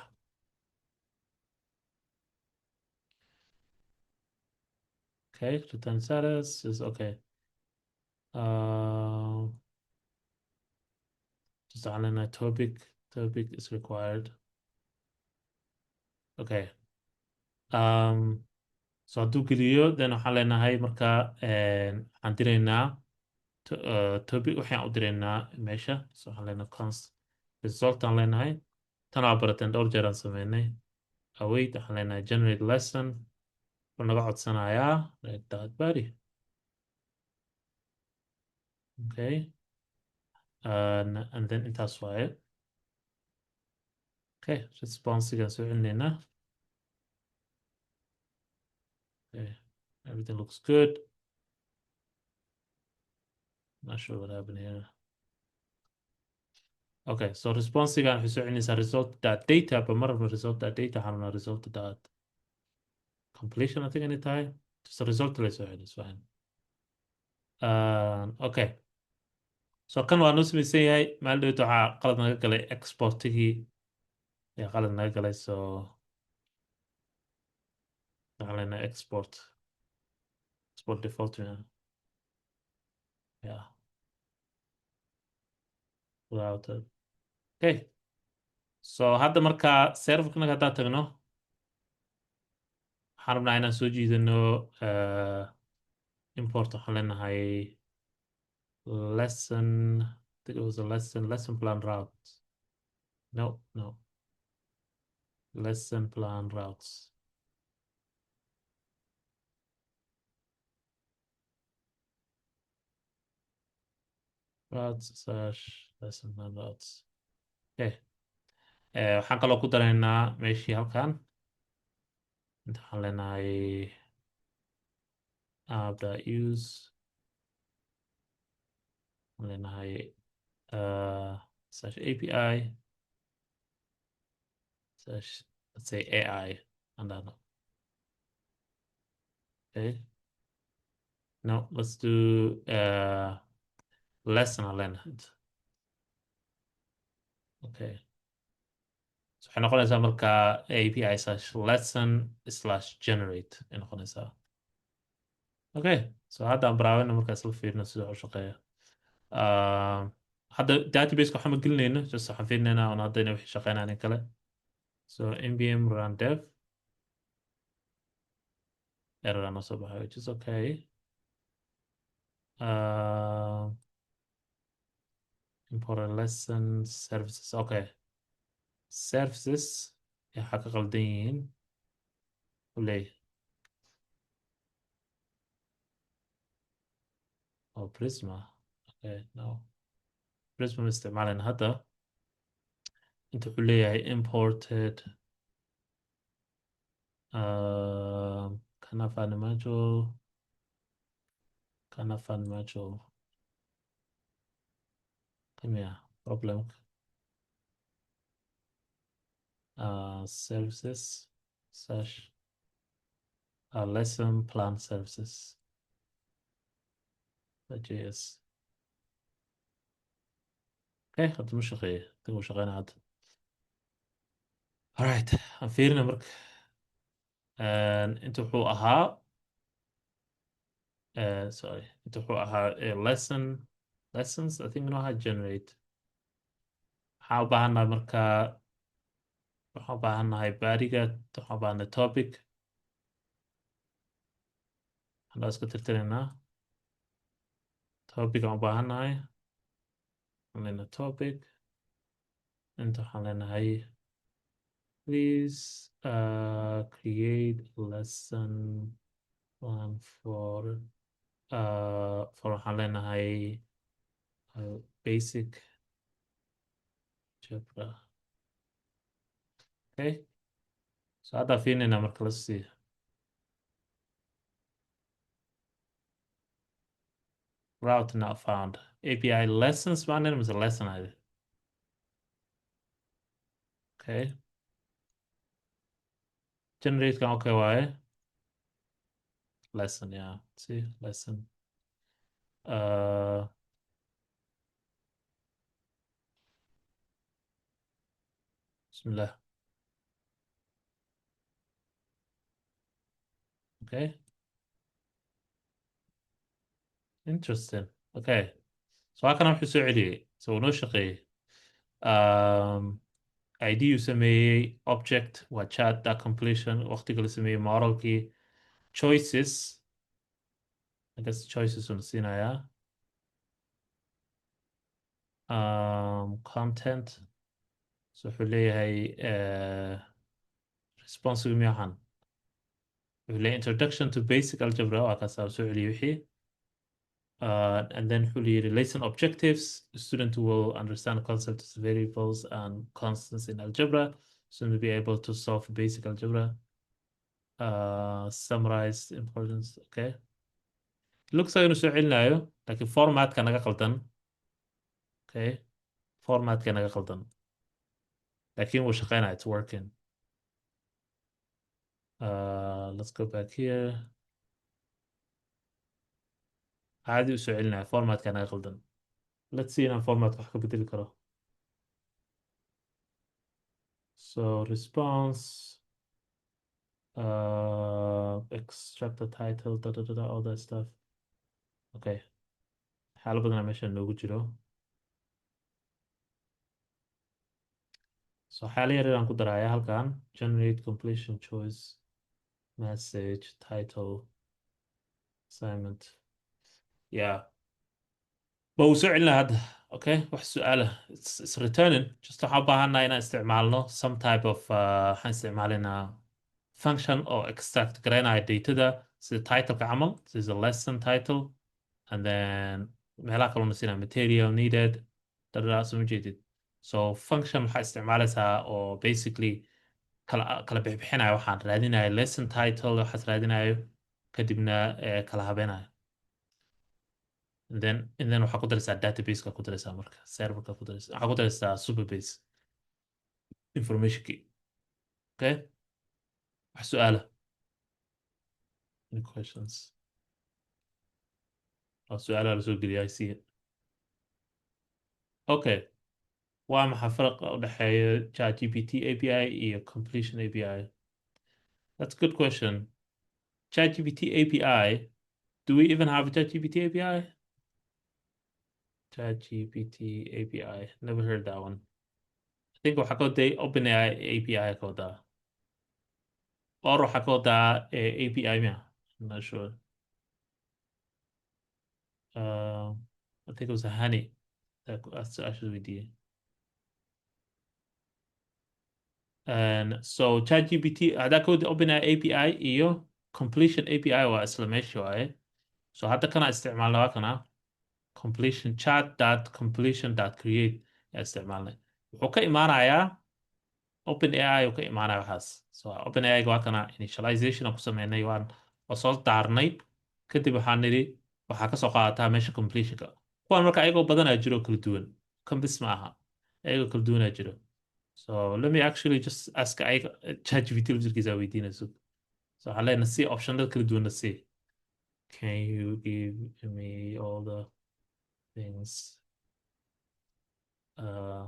okay return status is okay just waxaan leenahay topic is required okay so hadduu geliyo then waxaan leenahay marka waxaan diraynaa topic waxaan u diraynaa meesha so waxaan leenahay const result aan leenahay tan waa barateen dhowr jeer aan sameynay await waxaan leenahay generate lesson wuxuu naga codsanayaa dot body okay and then intaas waaye okay responsigaan soo celinaynaa okay everything looks good not sure what happened here okay so responsigaan waxay soo celinaysaa result dot data ba marabna result dot data waxaan rabnaa result dot completion I think inay tahay just result lay soo celis fine okay so kan waa noo samaysan yahay maalin dhaweyta waxaa qalad naga galay exportigii ayaa qalad naga galay so waxaan leenahay export default yeah router okay so hadda marka serverkanaga haddaan tagno waxaan rabnaa inaan soo jiidano import waxaan leenahay lesson I think it was a lesson plan route no lesson plan routes slash lesson plan routes okay waxaan kaloo ku daraynaa meeshii halkan inta waxaan leenahay app.use waxaan leenahay slash API slash let's say AI and then okay. No, let's do lesson aan leenahay. Okay. So waxay noqonaysaa marka API slash lesson slash generate ay noqonaysaa. Okay, so hadda aan baraawayna markaas la fiirino sida u shaqeeya. Hadda database-ka waxaan ma gelinayno, just waxaan fiirinaynaa on hadda inay wixii shaqeynayaan in kale. So npm run dev error aan soo baxay, which is okay. Import a lesson services. Okay, services waxaa ka qaldan yihiin uley. Oh, Prisma. Okay, no. Prisma ma isticmaalayna hadda. Inta wuxuu leeyahay imported kana fani module come here problem services slash lesson plan services JS. Okay, hadda ma shaqeeya adigu shaqeyna hadda. Alright, aan fiirina marka inta wuxuu ahaa sorry inta wuxuu ahaa lessons I think inuu ahaa generate. Waxaan u baahannahay marka waxaan u baahannahay bariga, waxaan u baahannahay topic. Waxaan iska tirtiraynaa topic aan u baahannahay. Waxaan leenahay topic. Inta waxaan leenahay please create lesson plan for waxaan leenahay basic algebra. Okay, so hadda fiirinayna marka la sii route not found. API lessons baan is a lesson ID. Okay, generate kan okay waaye lesson, yeah, see lesson bismillah. Okay, interesting. Okay, so halkan wuxuu soo celiyey, so noo shaqeeyey ID uu sameeyey object waa chat dot completion waqtiga la sameeyey modelkii choices I guess choices una siinayaa content so wuxuu leeyahay responsive miyahan wuxuu leeyahay introduction to basic algebra waa kaasaa soo celiyey wixii and then wuxuu leeyahay lesson objectives student will understand concepts variables and constants in algebra so to be able to solve basic algebra summarize importance. Okay, looks like inuu soo celinayo laakiin formatka naga qaldan. Okay, formatka naga qaldan laakiin wuu shaqeynaya, it's working. Let's go back here. عادي u soo celinaya formatka naga qaldan. Let's see inaan formatka wax ka bedeli karo. So response extract the title all that stuff. Okay, xaalo badan meesha noogu jiro. So xaalo yar aan ku daraya halkan generate completion choice message title assignment. Yeah, buu soo celinaa hadda. Okay, wax su'aala it's returning just waxaan u baahannahay inaan isticmaalno some type of waxaan isticmaalinaa function oo extract garaynaya datada sida titleka camal, this is a lesson title and then meelaha kaloo nasinaa material needed dadada soo jeedid. So function waxaa isticmaalaysaa oo basically kala bixbixinaya waxaan raadinaya lesson title waxaas raadinayo kadibna kala habeenayo. And then waxaa ku daraysaa database-ka ku daraysaa marka serverka ku daraysaa waxaa ku daraysaa superbase informationkii. Okay, wax su'aala? Any questions? su'aalaha la soo geliya I see it. Okay, waa maxay faraqa u dhexeeya ChatGPT API iyo completion API? That's a good question. ChatGPT API, do we even have a ChatGPT API? ChatGPT API, never heard that one. I think waxaa ka waday OpenAI API ka wadaa. Or waxaa ka wadaa API miya? I'm not sure. I think it was a honey. That's actually weydiiyey. And so ChatGPT hadaa ka wada OpenAI API iyo completion API waa isla meesha waaye. So hadda kana isticmaalna waa kana completion chat.completion.create yaa isticmaalnay. Wuxuu ka imaanayaa OpenAI uu ka imaanaya waxaas. So OpenAI waa kana initialization aan ku sameynay waan soo daarnay kadib waxaan nidhi waxaa ka soo qaadataa meesha completionka. Kuwan marka ayagoo badanaa jiro kala duwan. Kan bis ma aha. Ayagoo kala duwanaa jiro. So let me actually just ask ChatGPT laftirkiisa weydiinayso. So waxaan leenahay si optionada kala duwan na see. Can you give me all the things uh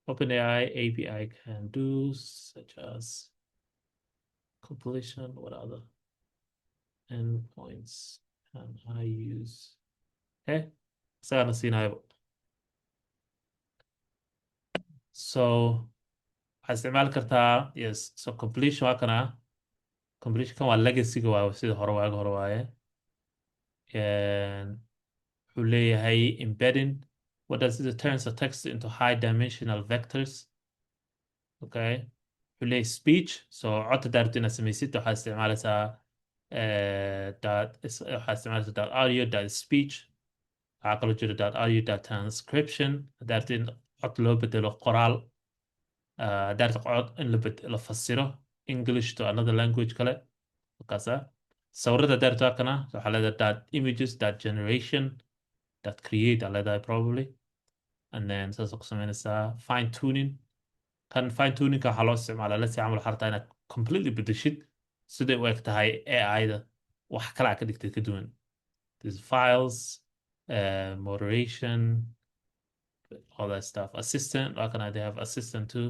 OpenAI API can do, such as completion, what other endpoints can I use? Okay, isagana siinayo. So waxaad isticmaali kartaa yes, so completion waa kana completion kan waa legacy-ga waa sida hore waaga hore waaye. Wuxuu leeyahay embedding. What does it turns the text into high dimensional vectors? Okay, wuxuu leeyahay speech. So codta daarto inaad samaysid waxaad isticmaalaysaa .audio .speech. waxaa kaloo jira .audio .transcription. daarto in cod loo bedelo qoraal. daarto cod in la fasiro English to another language kale. markaasa sawirada daarto waa kana waxaa leedahay .images .generation .create aa leedahay probably. And then saas ku samaynaysaa fine tuning. kan fine tuningka waxaa loo isticmaalaa lasi camal waxaa rabtaa inaad completely bedeshid siday u eg tahay AI-da wax kale aa ka dhigtay ka duwan. There's files, moderation, all that stuff. Assistant, how can I? They have assistant too.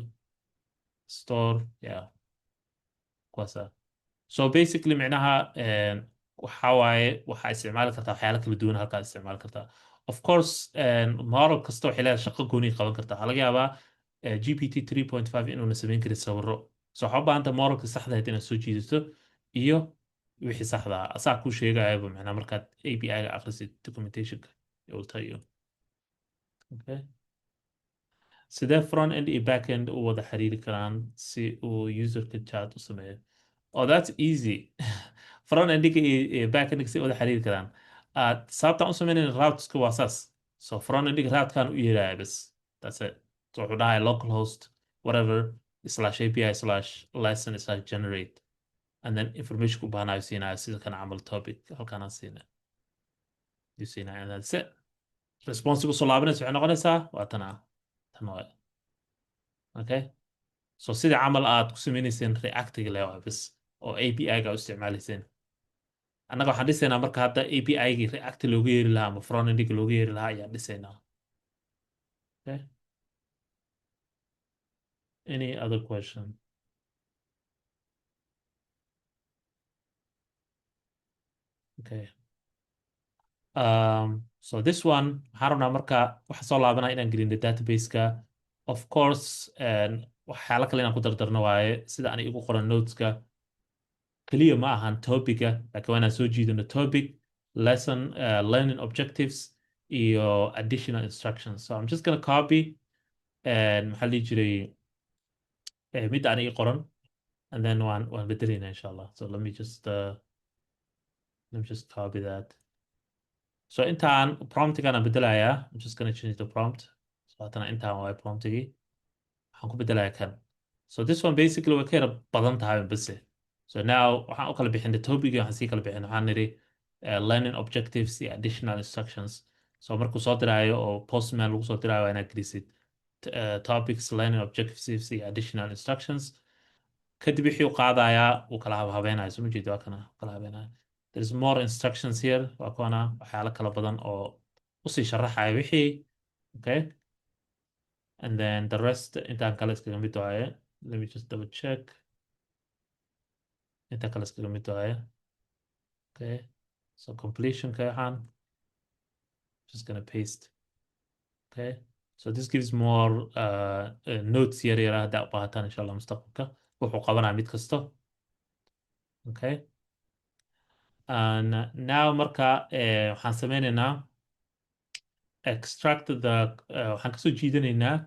Store, yeah. kuwaasa. So basically micnaha waxaa waaye waxaa isticmaali kartaa waxyaala kala duwan halkaa isticmaali kartaa. Of course model kasta waxay leedahay shaqo gooni qaban kartaa. waxaa laga yaabaa GPT 3.5 inuuna samayn karin sawirro. So waxaa u baahan tahay modelka saxda ahayd inaad soo jiidato iyo wixii saxda ah asaa kuu sheegayaba micnaha markaad API-ga akhrisid documentationka it will tell you. Okay, sidee front end iyo back end u wada xiriiri karaan si uu userka chat u sameeyo? Oh, that's easy. front endiga iyo back endiga si wada xiriiri karaan. sababtaan u sameynayna routeska waa saas. So front endiga routekan u yeelaya bas. That's it. So wuxuu dhahay localhost whatever /API/lesson/generate and then information ku baahanayo siinaya sida kan camal topic halkaan siinaya. You siinaya and that's it. Responsive soo laabanaysa waxay noqonaysaa waa tan waa. Okay, so sida camal aad ku sameynayseen reactiga leewahay bas oo API-ga u isticmaalayseen. annaga waxaan dhisaynaa marka hadda API-gii react loogu yeeri lahaa ama front endiga loogu yeeri lahaa ayaan dhisaynaa. Okay, any other question? Okay, so this one waxaan rabnaa marka waxa soo laabanaa inaan gelino database-ka. Of course waxyaala kale inaan ku dardarno waaye sida aan igu qoran noteska kaliya ma ahan topica laakiin waa inaan soo jiidano topic lesson learning objectives iyo additional instructions. So I'm just gonna copy maxaa lihi jiray mid aan ii qoran and then waan bedelayna insha allah. So let me just copy that. So intaan promptigan aan bedelayaa I'm just gonna change the prompt. So haddana intaan waa promptigii waxaan ku bedelayaa kan. So this one basically way ka yara badan tahay base. So now waxaan u kala bixinay topic waxaan sii kala bixin waxaan nidhi learning objectives iyo additional instructions. So markuu soo diraayo oo postman lagu soo diraayo waa inaad gelisid topics, learning objectives iyo additional instructions. kadib wixii uu qaadayaa uu kala habhabeynaya soo ma jeedo waa kana kala habeenaya. There's more instructions here waa kuwana waxyaalo kala badan oo usii sharaxaya wixii. Okay. And then the rest intaan kale iskaga mid waaye. Let me just double check. Intaan kale iskaga mid waaye. Okay. So completion ka waxaan just gonna paste. Okay. So this gives more notes yar yar ah haddaa u baahataan insha Allah mustaqbalka wuxuu qabanaya mid kasto. Okay. And now marka waxaan sameynaynaa extract the waxaan kasoo jiidanaynaa.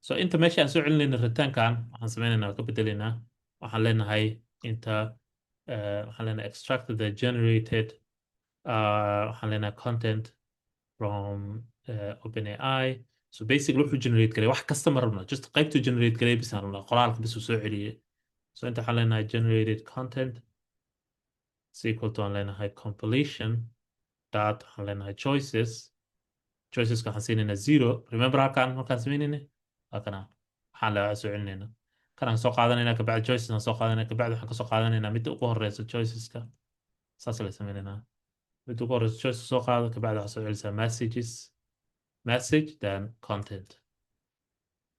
So inta meesha aan soo celinayna ritaankan waxaan sameynaynaa waa ka bedelaynaa. waxaan leenahay inta waxaan leenahay extract the generated waxaan leenahay content from OpenAI. So basically wuxuu generate garay wax kasta ma rabno just qaybtu generate garay bis aan rabnaa qoraalka bis uu soo celiyay. So inta waxaan leenahay generated content is equal to aan leenahay compilation dot waxaan leenahay choiceska waxaan siinaynaa 0. Remember halkaan sameynayna halkana waxaan leeyahay soo celinayna kanaan soo qaadanaynaa kabacdi choices aan soo qaadanaynaa kabacdi waxaan kasoo qaadanaynaa midda ugu horeysa choiceska saas la sameynaynaa. midda ugu horeysa choices soo qaado kabacdi waxaa soo celisaa message then content.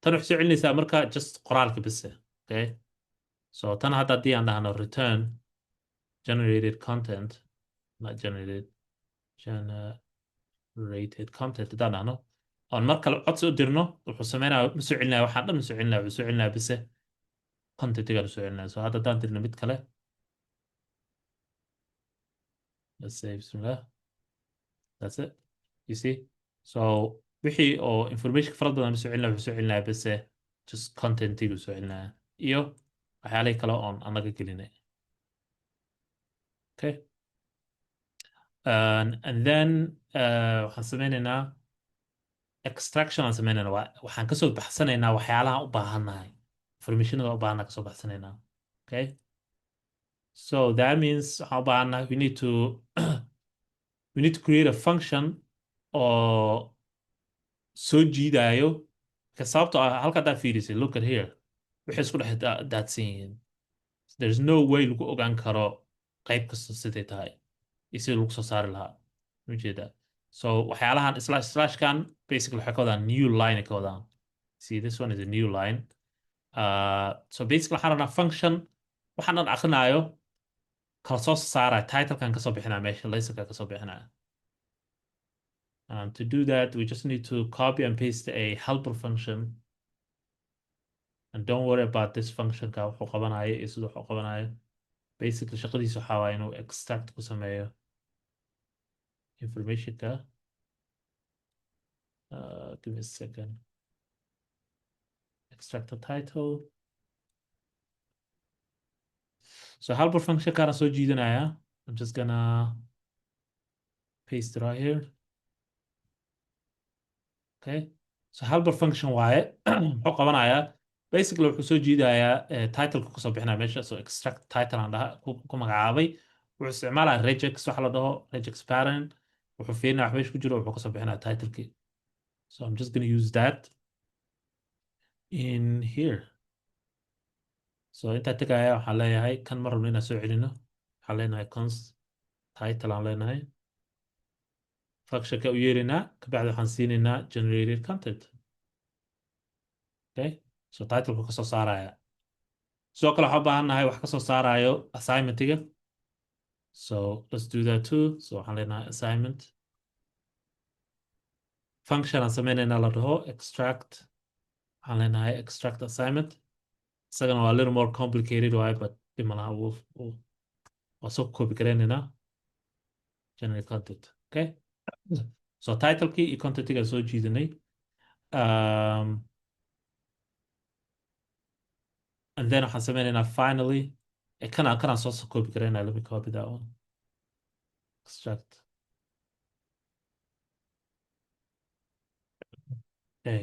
tan waxay soo celinaysaa marka just qoraalka bise. Okay. So tan hadda haddii aan dhahno return generated content not generated generated content haddaan dhahno oon mar kale codsi u dirno wuxuu sameynaya ma soo celinaya waxaan dhan ma soo celinaya wuxuu soo celinaya bise contentigaan soo celinaya. So hadda haddaan dirno mid kale let's say bismillah that's it you see. So wixii oo information fara badan ma soo celinaya wuxuu soo celinaya bise just contentigu soo celinaya iyo waxyaalihii kale oon anaga gelinay. Okay. And then waxaan sameynaynaa extraction aan sameynaynaa waxaan kasoo baxsanaynaa waxyaalaha u baahannahay informationada u baahannahay kasoo baxsanaynaa. Okay. So that means waxaan u baahannahay we need to create a function oo soo jiidayo ka sababtoo ah halka haddaa fiirisay look at here waxay isku dhex daadsan yihiin. There's no way lagu ogaan karo qayb kasta siday tahay iyo sida lagu soo saari lahaa ujeeda. So waxyaalahan slashkan basically waxay ka wadaan new line ka wadaan. See this one is a new line. So basically waxaan rabnaa function waxaan dhan akhrinayo kala soo saaraya titlekan kasoo bixinaya meesha laysanka kasoo bixinaya. To do that we just need to copy and paste a helper function and don't worry about this function ka wuxuu qabanayo iyo sida wuxuu qabanayo. Basically shaqadiisa waxaa waaye inuu extract ku sameeyo informationka. Give me a second. Extract the title. So helper function kana soo jiidanaya. I'm just gonna paste it right here. Okay. So helper function waaye wuxuu qabanayaa basically wuxuu soo jiidayaa titleka kusoo bixinaya meesha. So extract title aan dhaha ku magacaabay wuxuu isticmaalaya regex waxa la dhaho regex parent wuxuu fiirinaya wax meesha ku jiro wuxuu kasoo bixinaya titlekii. So I'm just gonna use that in here. So intaa tegaya waxaan leeyahay kan ma rabno inaan soo celino waxaan leenahay const title aan leenahay functionka u yeerinaa kabacdi waxaan siinaynaa generated content. Okay. So titleka kasoo saaraya sidoo kale waxaan u baahannahay wax kasoo saarayo assignmentiga. So let's do that too. So waxaan leenahay assignment function aan sameynaynaa la dhaho extract waxaan leenahay extract assignment isagana waa a little more complicated waaye but dhimalaha waa soo copy gareynaynaa generate content. Okay. So titlekii iyo contentiga soo jiidanay. And then waxaan sameynaynaa finally kanaan soo copy gareynaa. Let me copy that one. Extract. Okay.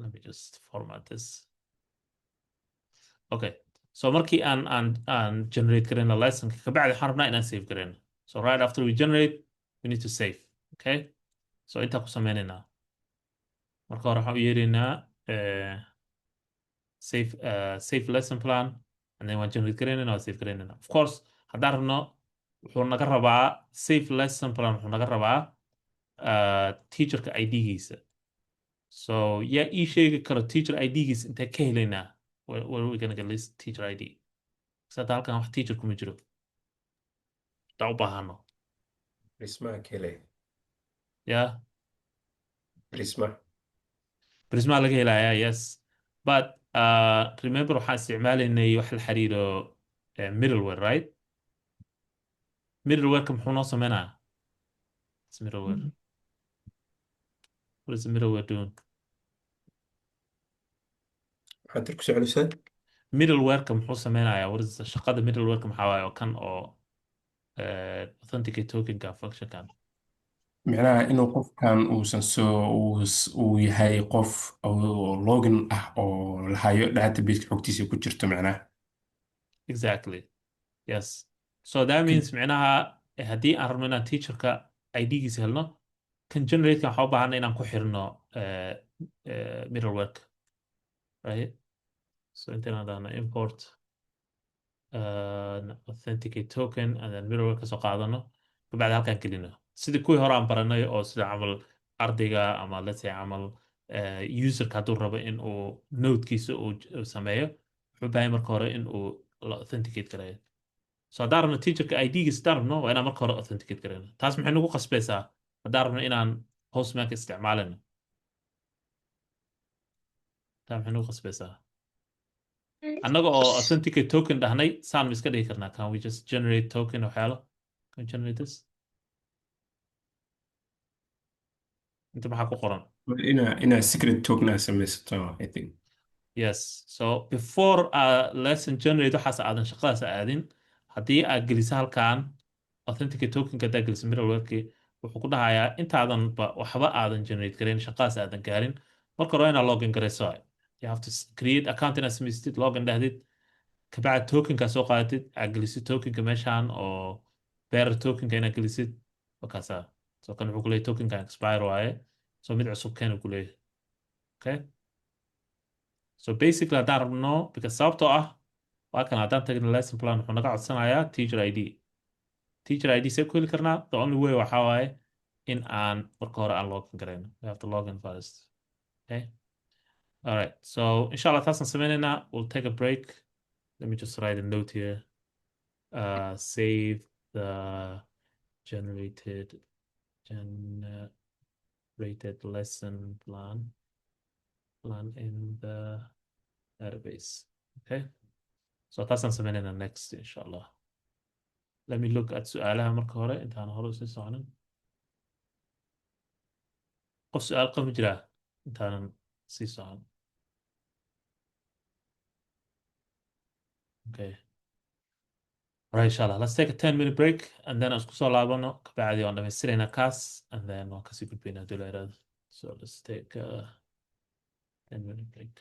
let me just format this. Okay, so markii aan generate garayno lessonka kabacdi waxaan rabnaa inaan save garayno. So right after we generate, we need to save. Okay, so intaa ku sameynaynaa. Marka hore waxaan u yeeraynaa save lesson plan, and then waan generate garaynayna waan save garaynayna. Of course, haddaan rabno wuxuu naga rabaa save lesson plan wuxuu naga rabaa teacherka ID-giisa. So yaa ii sheegi karo teacher ID-giisa intee ka helaynaa? Where are we gonna get this teacher ID? Sada halkan wax teacher kuma jiro. Taa u baahano. Prisma kele. Yeah, Prisma. Prisma laga helayaa, yes. But remember waxaan isticmaalaynay wax la xiriiro middleware, right? Middleware-ka muxuu noo sameynayaa? It's middleware. What is the middleware doing? Waxaad ku socodaysaa Middleware-ka muxuu sameynayaa? What is shaqada middleware-ka maxaa waaye oo kan oo authenticate token-ka function-kan? micnaha inuu qofkan uusan uu yahay qof oo login ah oo lahayo database xogtiisa ku jirto micnaha Exactly. Yes. So that means micnaha haddii aan rabno inaan teacherka ID-giisa helno, kan generate-ka waxaa u baahanay inaan ku xirno middleware-ka, right? So intaan dhahno import authenticate token and then middleware ka soo qaadano kabacdi halkaan gelino sidii kuwii hore aan baranay oo sida camal ardayga ama let's say camal userka hadduu rabo in uu nodekiisa uu sameeyo wuxuu u baahay marka hore in uu la authenticate gareeyo. So haddaan rabno teacherka ID-giisa haddaan rabno waa inaan marka hore authenticate gareyno. Taas maxay nagu qasbaysaa haddaan rabno inaan postmanka isticmaalino? Taa maxay nagu qasbaysaa? annaga oo authenticate token dhahnay saan ma iska dhigi karnaa? Can we just generate token waxyaalo? Can we generate this? inta maxaa ku qoran? inaa secret token aa samaysato I think Yes, so before lesson generate waxaas aadan shaqadaas aadin haddii aad geliso halkan authenticate tokenka haddaad geliso middleware-kii wuxuu ku dhahayaa intaadan waxba aadan generate gareyn shaqadaas aadan gaarin marka hore inaad login garayso. You have to create account inaad samaystid login dhahdid kabacdi tokenka soo qaadatid aad gelisid tokenka meeshaan oo bearer tokenka inaad gelisid wakaasaa. So kan wuxuu kuleeyahay tokenka expire waaye so mid cusub keenu kuleeyahay. Okay, so basically haddaan rabno because sababtoo ah waa kan haddaan tagno lesson plan wuxuu naga codsanayaa teacher ID. Teacher ID see ku heli karnaa? The only way waxaa waaye in aan marka hore aan login garayno. We have to login first. Okay, all right, so inshallah taasaan sameynaynaa. We'll take a break. Let me just write a note here. Save the generated lesson plan in the database. Okay, so taasaan sameynaynaa next inshallah. Let me look at su'aalaha marka hore intaan hore usii soconin. qof su'aal qabi jiraa intaanan sii socon? Okay, all right, inshallah let's take a 10-minute break and then aan isku soo laabano kabacdi waan dhamaystiraynaa kaas and then waan kasii gudbaynaa haddii la yiraahdo. So let's take a 10-minute break.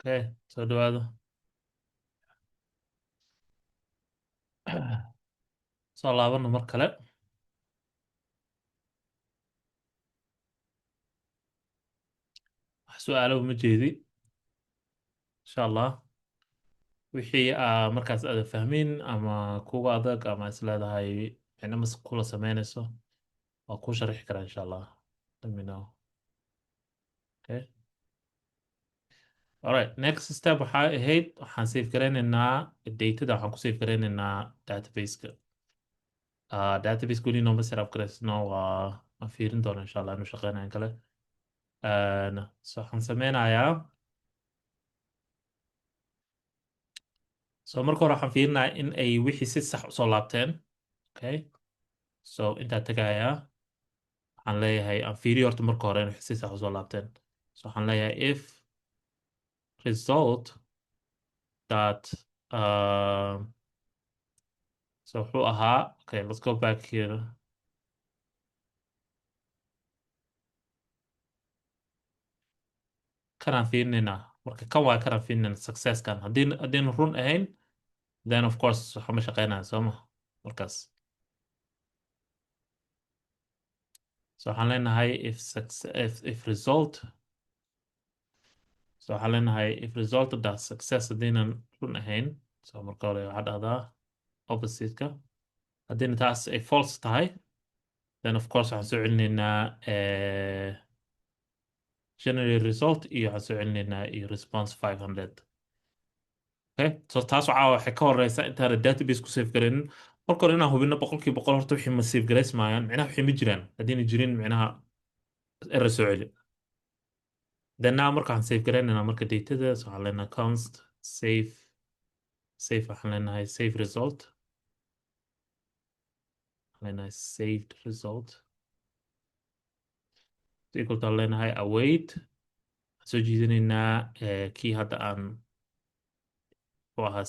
Okay, soo dhawaado. Soo laabano mar kale. wax su'aalo uma jeedi insha allah. wixii markaas aada fahmin ama kuga adag ama isleedahay micno mas kula sameynayso waa kuu sharixi karaa insha allah. Let me know. Okay. Alright, next step waxaa ahayd waxaan save garaynaynaa datada, waxaan ku save garaynaynaa database-ka. Database weli nooma set up garaysno, waan fiirin doona insha allah inuu shaqeynayo in kale. So waxaan sameynayaa, so marka hore waxaan fiirinayaa in ay wixii si sax usoo laabteen. Okay, so intaa tagayaa waxaan leeyahay aan fiiriyo horta marka hore in wixii si sax usoo laabteen. So waxaan leeyahay if result that so wuxuu ahaa, okay, let's go back here. kanaan fiirinaynaa marka kan waa kanaan fiirinaynaa successkan haddiinu run ahayn, then of course waxama shaqeynaya soo ma markaas. So waxaan leenahay if result, so waxaan leenahay if result that success haddiinan run ahayn, so marka hore waxaa dhahdaa opposite-ka. haddiina taas ay false tahay, then of course waxaan soo celinaynaa generate result iyo waxaan soo celinaynaa iyo response 500. Okay, so taas waxay ka horeysa intaana database ku save garaynin. marka hore inaan hubino boqolkiiba boqol horta wixii ma save garaysmayaan, micnaha wixii ma jiraan. haddiina jirin micnaha error soo celi. then now marka waxaan save garaynaynaa marka datada, so waxaan leenahay const save waxaan leenahay save result, waxaan leenahay saved result equal to leenahay await. waxaan soo jiidanaynaa kii hadda aan u ahaa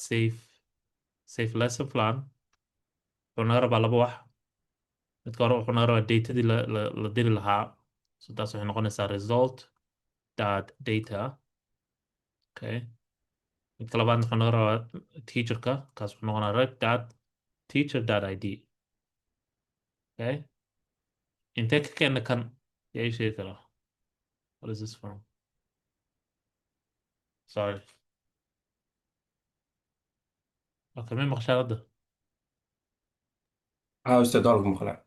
save lesson plan. wuxuu naga rabaa laba wax. midka hore wuxuu naga rabaa datadii la diri lahaa, so taas waxay noqonaysaa result dot data. Okay, midka labaad wuxuu naga rabaa teacherka, kaas wuxuu noqonaa rec dot teacher dot id. Okay, intee ka keena kan yaa ii sheegi karaa? What is this from? Sorry. Okay, ma maqashaa hadda? ustaad waa lagu maqlaa.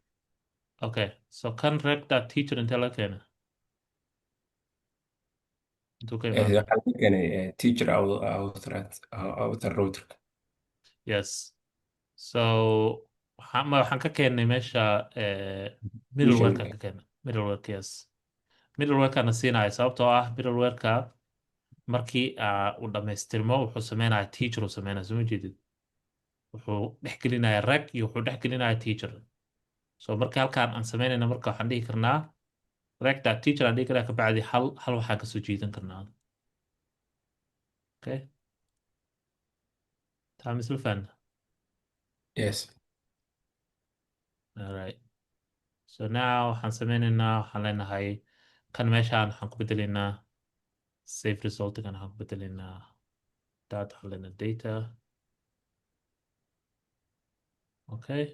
Okay, so kan rec dot teacher intee laga keena? intuu ka imaada? waxaa laga keenay teacher outer routerka. Yes. So waxaan ka keennay meesha middleware-kan ka keennay. Middleware-ka, yes. Middleware-kana siinaya sababtoo ah middleware-ka markii uu dhammaystirmo wuxuu sameynaya teacher uu sameynaya, soo ma jeedid? wuxuu dhexgelinaya rec iyo wuxuu dhexgelinaya teacher. So marka halkaan aan sameynayna marka waxaan dhihi karnaa rec dot teacher aan dhihi karnaa kabacdi hal waxaan kasoo jiidan karnaa. Okay, taa misla fahanna? Yes. Alright, so now waxaan sameynaynaa, waxaan leenahay kan meeshaan waxaan ku bedelaynaa save result-kan waxaan ku bedelaynaa data, waxaan leenahay data. Okay,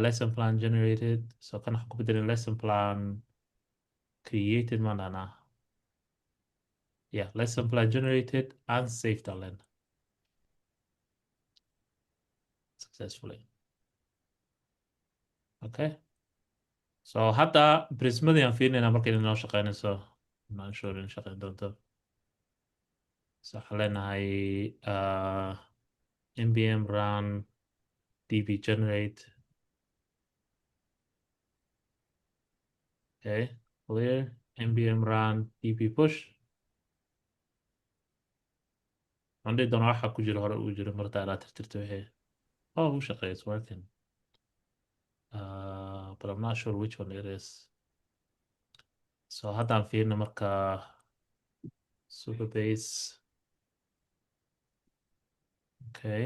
lesson plan generated, so kan waxaan ku bedelay lesson plan created ma dhahnaa? Yeah, lesson plan generated and saved aan leenahay successfully. Okay, so hadda prismadii aan fiirinaynaa marka inay noo shaqeynayso. I'm not sure in shaqeyn doonto. So waxaan leenahay npm run db generate. Okay, clear npm run db push. waxaan dhihi doonaa waxa ku jira hore uu jiro marta alaa tirtirta wixii. Oh, wuu shaqeeya, it's working. But I'm not sure which one it is. So haddaan fiirino marka superbase. Okay,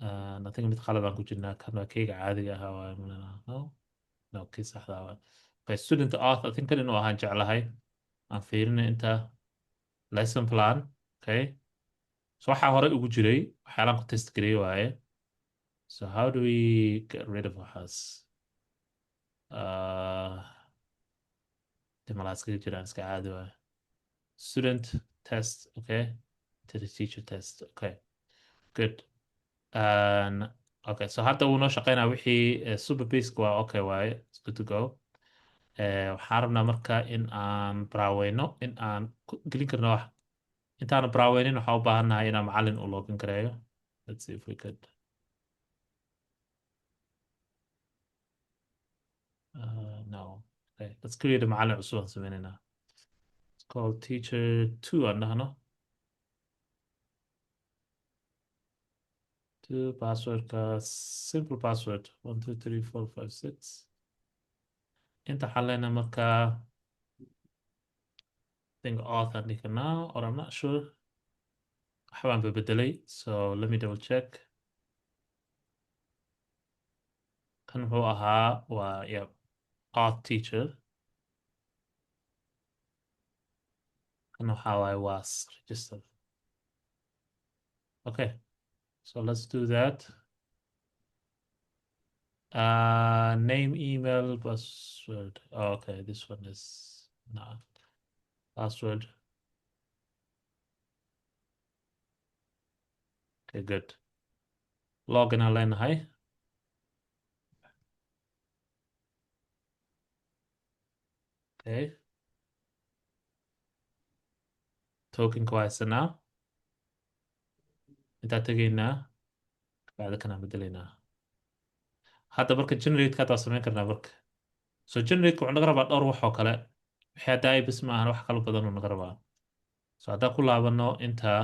I think mid qalad aan ku jirnaa, kan waa keyga caadiga ahaa waaye no kii saxda ah waaye. Okay, student auth I think kan inuu ahaan jeclahay. aan fiirino inta lesson plan. Okay. So waxaa hore ugu jiray waxyaalaan ku test gareey waaye. So how do we get rid of waxaas? Dimalaas kaga jiraan iska caadi waaye. Student test. Okay. To the teacher test. Okay. Good. Okay. So hadda wuu noo shaqeynaa wixii super basic waa okay waaye. It's good to go. Waxaan rabnaa marka in aan braaweyno in aan gelin karno wax intaan braaweynin waxaan u baahannahay inaan macallin u login gareeyo. Let's see if we could. No. Okay. Let's create a macallin cusub aan sameynaynaa. It's called teacher 2 aan dhahno. 2 passwordka simple password 1 2 3 4 5 6. Inta waxaan leenahay marka think auth aan dhihi karnaa or I'm not sure. Waxbaan bedelay. So let me double check. Kan wuxuu ahaa waa yeah, auth teacher. Kan waxaa waaye was register. Okay. So let's do that. Name, email, password. Oh, okay, this one is not password. Okay, good. Login aan leenahay. Okay. Token ku haysanaa. Intaa tegaynaa. Bacda kanaan bedelaynaa. Hadda marka generate kaad waa samayn karnaa marka. So generate wuxuu naga rabaa dhowr wax oo kale. Wixii hadda ay bis maahan wax kala badan uu naga rabaa. So haddaan ku laabano intaa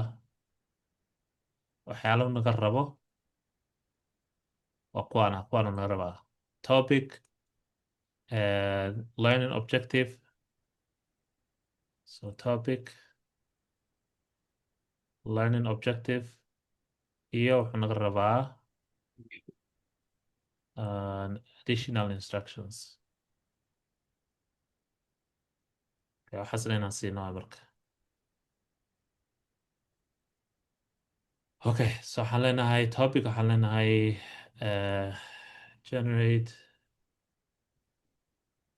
waxyaalo naga rabo waa kuwaana naga rabaa. Topic, learning objective. So topic, learning objective, iyo wuxuu naga rabaa additional instructions. waxaasna inaan siino marka. Okay, so waxaan leenahay topic, waxaan leenahay generate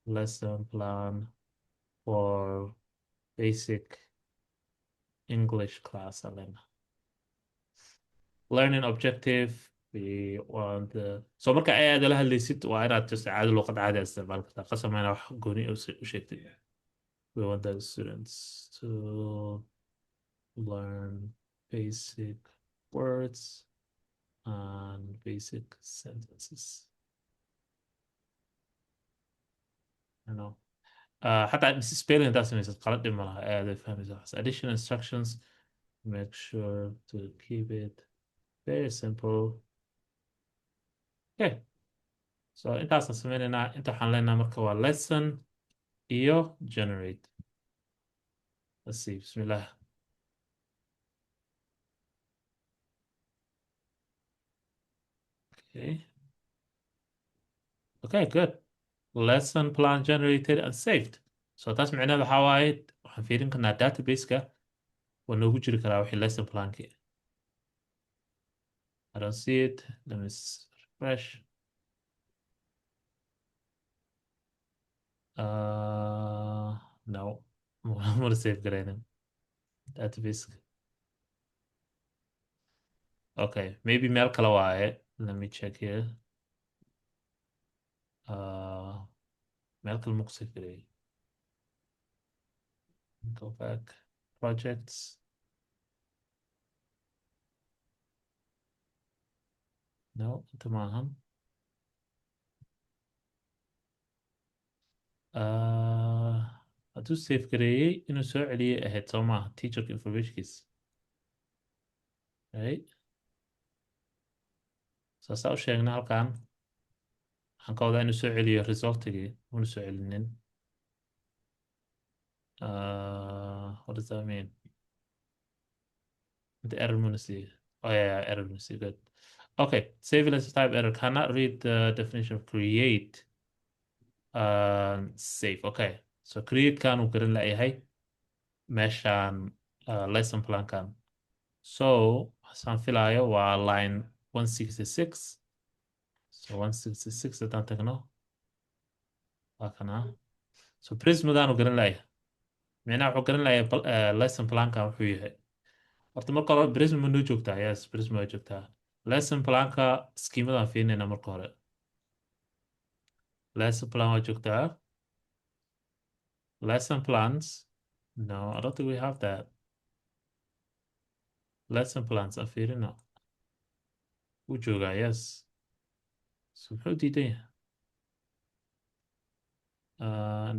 lesson plan for basic English class. aan leenahay learning objective. We want the so marka ay aad la hadlaysid waa inaad just caadi luqad caadi ah isticmaal kartaa qasam inaad wax gooni u sheegtid. We want the students to learn basic words and basic sentences. You know. حتى spelling that's means qalad dhib ma laha aad ay fahmaysaa. Additional instructions, make sure to keep it very simple. Okay. So intaasaan sameynaynaa inta waxaan leenahay marka waa lesson iyo generate. Let's see. Bismillah. Okay. Okay, good. Lesson plan generated and saved. So taas micnaheedu waxaa waaye waxaan fiirin karnaa database-ka waa noogu jiri karaa wixii lesson plan-ki. I don't see it. Let me refresh. No. I'm gonna save garaynin. Database. Okay, maybe meel kale waaye. Let me check here. Meel kale ma ku save gareeyay. Go back. Projects. No, inta maahan. hadduu save gareeyey inuu soo celiyey ahayd soo maaha teacherka informationkiis. Right? saasaa u sheegna halkan waxaan ka wadaa inuu soo celiyo resultigii una soo celinin. What does that mean? The error munisi. Oh yeah, error munisi. Good. Okay, save as type error. Cannot read the definition of create. Save. Okay. So create kan uu garan layahay meeshaan lesson plankan. So waxaan filayo waa line 166. So 166 haddaan tagno waa kana. So prismadaanu garan laaya micnaha wuxuu garan laaya lesson plankan wuxuu yahay. horta marka hore prism ma noo joogtaa? Yes, prism waa joogtaa. lesson planka skiimadaan fiirinayna marka hore. lesson plan waa joogtaa. lesson plans. No, I don't think we have that. lesson plans aan fiirino. Wuu joogaa, yes. So muxuu diidan yahay?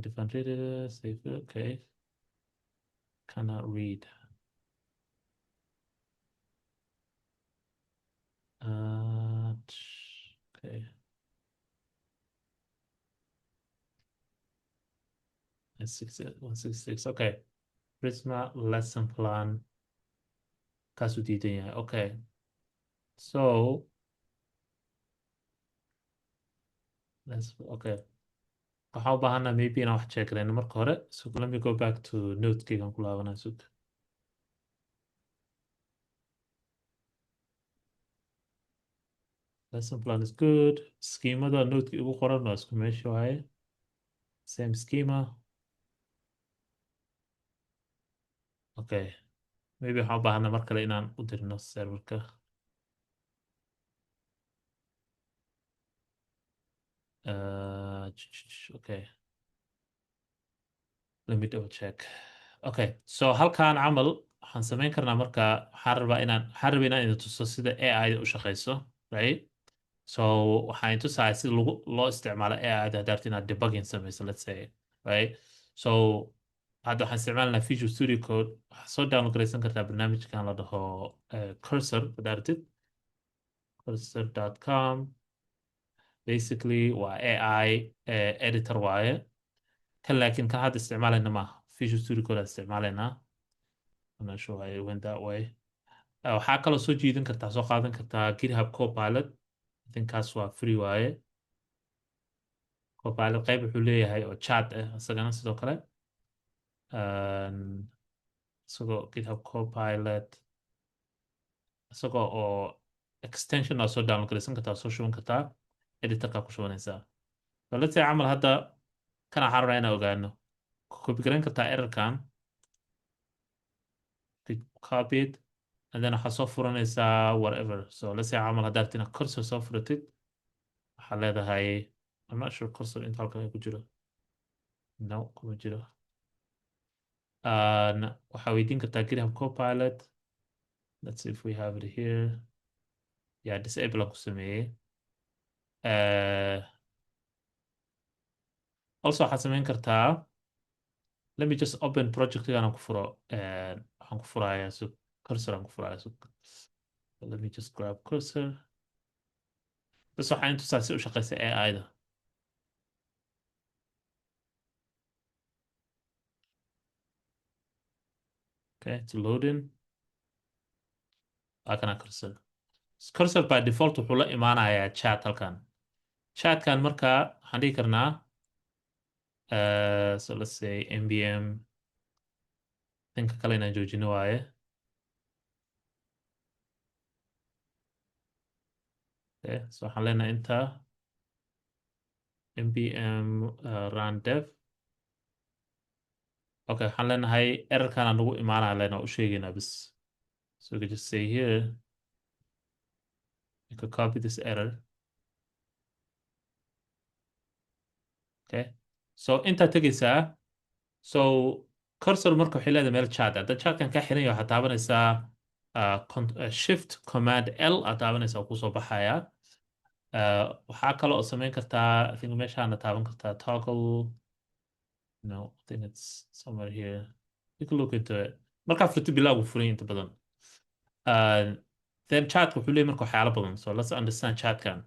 Different readers, okay. Cannot read. Okay. 166. Okay. Prisma lesson plan. Kaasuu diidan yahay. Okay. So okay. waxaan u baahanaa maybe inaan wax check garayno marka hore. So let me go back to notekeygan ku laabanaa sug. Lesson plan is good. Schemada noteki ugu qoran waa isku meesha waaye. Same schema. Okay. Maybe waxaan u baahanaa mar kale inaan u dirno serverka. Okay. Let me double check. Okay. So halkaan camal waxaan samayn karnaa marka waxaan rabaa inaan idin tuso sida AI u shaqeyso, right? So waxaan tusaaya sida loo isticmaalo AI da haddaad inaad debugging samayso, let's say, right? So hadda waxaan isticmaalanaa Visual Studio Code. waxaad soo download garaysan kartaa barnaamijkan la dhaho Cursor haddaad cursor.com. Basically waa AI editor waaye. kan laakiin kan hadda isticmaalayna maaha. Visual Studio Code aad isticmaalaynaa. I'm not sure why it went that way. waxaa kaloo soo jiidan kartaa, soo qaadan kartaa GitHub Copilot. I think kaas waa free waaye. Copilot qayb wuxuu leeyahay oo chat ah isagana sidoo kale. isagoo GitHub Copilot isagoo oo extension aa soo download garaysan kartaa, soo shuban kartaa, editorka ku shubanaysaa. So let's say camal hadda kana waxaan rabnaa inaan ogaano. copy garayn kartaa errorkan. Copy it. And then waxaad soo furanaysaa whatever. So let's say camal haddaad tina cursor soo furatid. waxaad leedahay I'm not sure cursor inta halkan ku jiro. No, kuma jiro. waxaa weydiin kartaa GitHub Copilot. Let's see if we have it here. Yeah, disable aan ku sameeyey. Also waxaad samayn kartaa. Let me just open projectgan aan ku furo. waxaan ku furayaa cursor aan ku furayaa let me just grab cursor. bas waxaa intusaa si u shaqeysa AI da. Okay, it's loading. kana cursor. Cursor by default wuxuu la imaanayaa chat halkan. Chatkan marka waxaan dhihi karnaa so let's say npm ninka kale inaan joojino waaye. Okay, so waxaan leenahay inta npm run dev. Okay, waxaan leenahay errorkan aan nagu imaanaya leenaa u sheegaynaa bis. So we can just say here you can copy this error. Okay, so intaa tegaysaa. So cursor marka waxay leedahay meel chat. hadda chatkan ka xiran yahay waxaad taabanaysaa shift command L aad taabanaysaa oo kusoo baxaya. waxaa kaloo samayn kartaa I think meeshaana taaban kartaa toggle. No, I think it's somewhere here. You can look into it. markaa furti bilaagu furan inta badan. then chatka wuxuu leeyahay marka waxyaalo badan. So let's understand chatkan.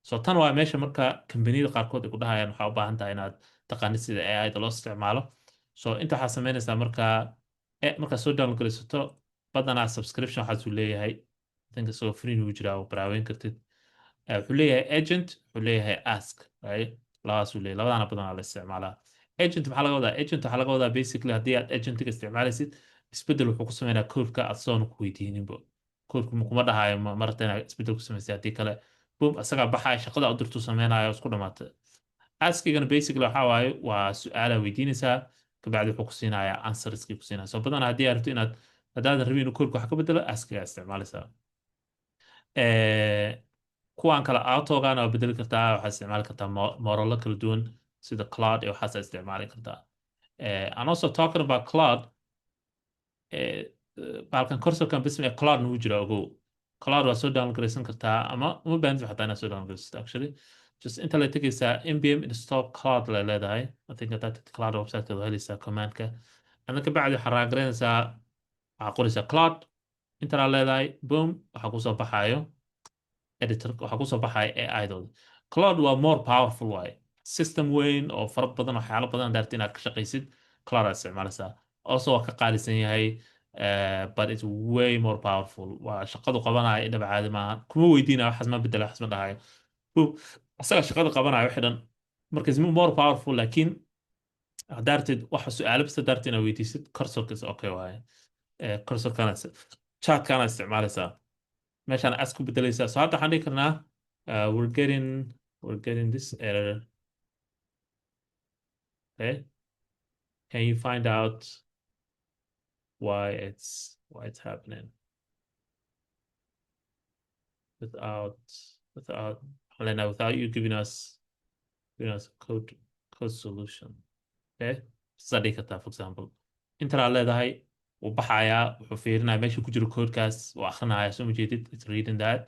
So tan waa meesha marka kambaniyada qaarkood ay ku dhahayaan waxaa u baahan tahay inaad taqaanid sida AI da loo isticmaalo. So inta waxaa samaynaysaa markaa soo download garaysato badanaa subscription waxaasuu leeyahay. I think isagoo free uu jiraa oo baraaweyn kartid. wuxuu leeyahay agent, wuxuu leeyahay ask, right? labadaasuu leeyahay. labadaana badanaa la isticmaalaa. agent maxaa laga wadaa? agent waxaa laga wadaa basically haddii aad agentiga isticmaalaysid isbeddel wuxuu ku sameynaa koodka asoon ku weydiininbo koodku kuma dhahayo marata inaad isbeddel ku samaysay haddii kale boom asagaa baxaya shaqada u dirtuu sameynayo isku dhamaatay askigana basically waxaa waaye waa su-aalaa weydiinaysaa kabacdi wuxuu ku siinayaa answerskii ku siinaya soo badanaa haddii aad rabto inaad haddaadan rabin inuu koodka wax ka bedelo askigaa isticmaalaysaa kuwan kale autogana waa bedeli kartaa waxaad isticmaali kartaa moralo kala duwan sida cloud iyo waxaasa isticmaali kartaa and also talking about cloud bahalkan corsorkan bismi ee cloud nagu jira ogow cloud waa soo download garaysan kartaa ama uma baahanti xataa inaad soo download garaysato actually just inta la tegaysaa npm install cloud la leedahay I think that cloud website-ka waa helaysaa command-ka and then kabacdi waxaa raagaraynaysaa waxaa qoraysaa cloud inta la leedahay boom waxaa kusoo baxaayo editor waxaa kusoo baxaya AI-dooda cloud waa more powerful waaye system weyn oo fara badan waxyaalo badan daarta inaad ka shaqaysid cloud aad isticmaalaysaa also waa ka qaalisan yahay but it's way more powerful waa shaqadu qabanaya dhab caadi maaha kuma weydiinaya waxaas ma bedela waxaas ma dhahayo asaga shaqada qabanaya wixii dhan marka is more powerful laakiin daarteed waxa su-aalo basta daarta inaad weydiisid cursorkiisa okay waaye cursorkana chatkana isticmaalaysaa meeshaan as ku bedelaysaa so hadda waxaan dhihi karnaa we're getting this error okay can you find out why it's happening without without you giving us code solution okay sidaa dhihi kartaa for example intaa leedahay wuu baxayaa wuxuu fiirinaya meesha ku jiro koodkaas wuu akrinaya soo ma jeedid it's reading that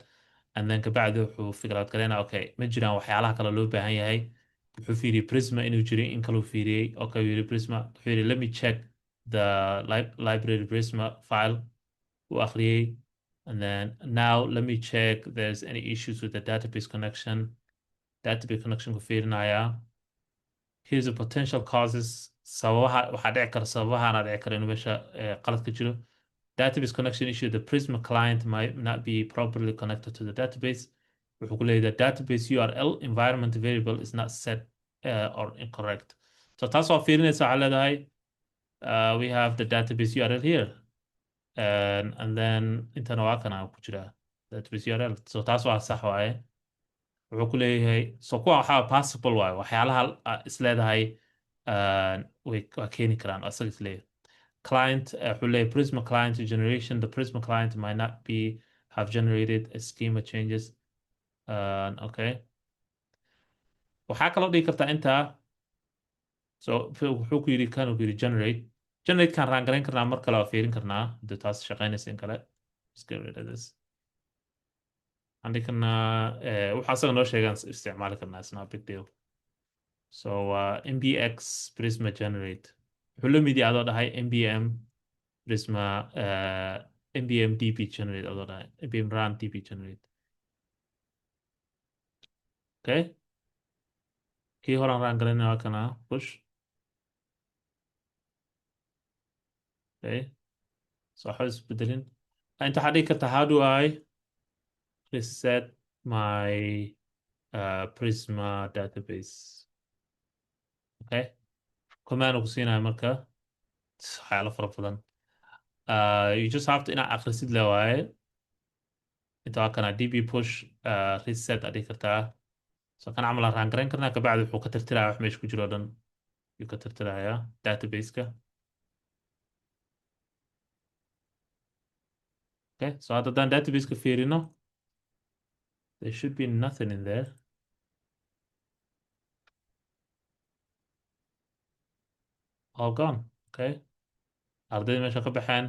and then kabacdi wuxuu fikraad gareynaya okay ma jiraan waxyaalaha kale loo baahan yahay wuxuu fiiriyey prisma inuu jiray in kaluu fiiriyey okay yiri prisma wuxuu yiri let me check the library prisma file wuu akhriyey and then now let me check there's any issues with the database connection ku fiirinaya here's the potential causes sababaha waxaa dhici kara sababahana dhici kara inuu meesha qalad ka jiro database connection issue the Prisma client might not be properly connected to the database wuxuu ku leeyahay database URL environment variable is not set or incorrect so taas waa fiirinaysa waxaa leedahay we have the database URL here and then intana waa kana ku jira database URL so taas waa sax waaye wuxuu ku leeyahay so kuwa waxaa possible waaye waxyaalaha isleedahay waa keeni karaan asaga isleeyahay client wuxuu leeyahay Prisma client generation the Prisma client might not be have generated a schema changes okay waxaa kaloo dhigi kartaa intaa so wuxuu ku yidhi kan uu yidhi generate kan raan garayn karnaa mar kale waa fiirin karnaa hadii taas shaqaynaysa in kale let's get rid of this عندي كنا وحاسة إنه شيء كان استعمال كنا it's not a big deal so mbx prisma generate حلو ميدي هذا هاي mbm prisma mbm db generate هذا هاي mbm run db generate okay كي هو ران قلنا كنا push okay so حس بدلين أنت حديك how do I reset my Prisma database. Okay. Command kusiinaya marka waxyaalo fara badan. You just have to inaad akhrisid le waaye. Inta waa kana db push reset adhigi kartaa. So kan camal raan garayn karnaa kabacdi wuxuu ka tirtiraya wax meesha ku jiro dhan. Yuu ka tirtiraya database-ka. Okay. So haddaan database-ka fiirino there should be nothing in there. All gone. Okay. ardayda meesha ka baxeen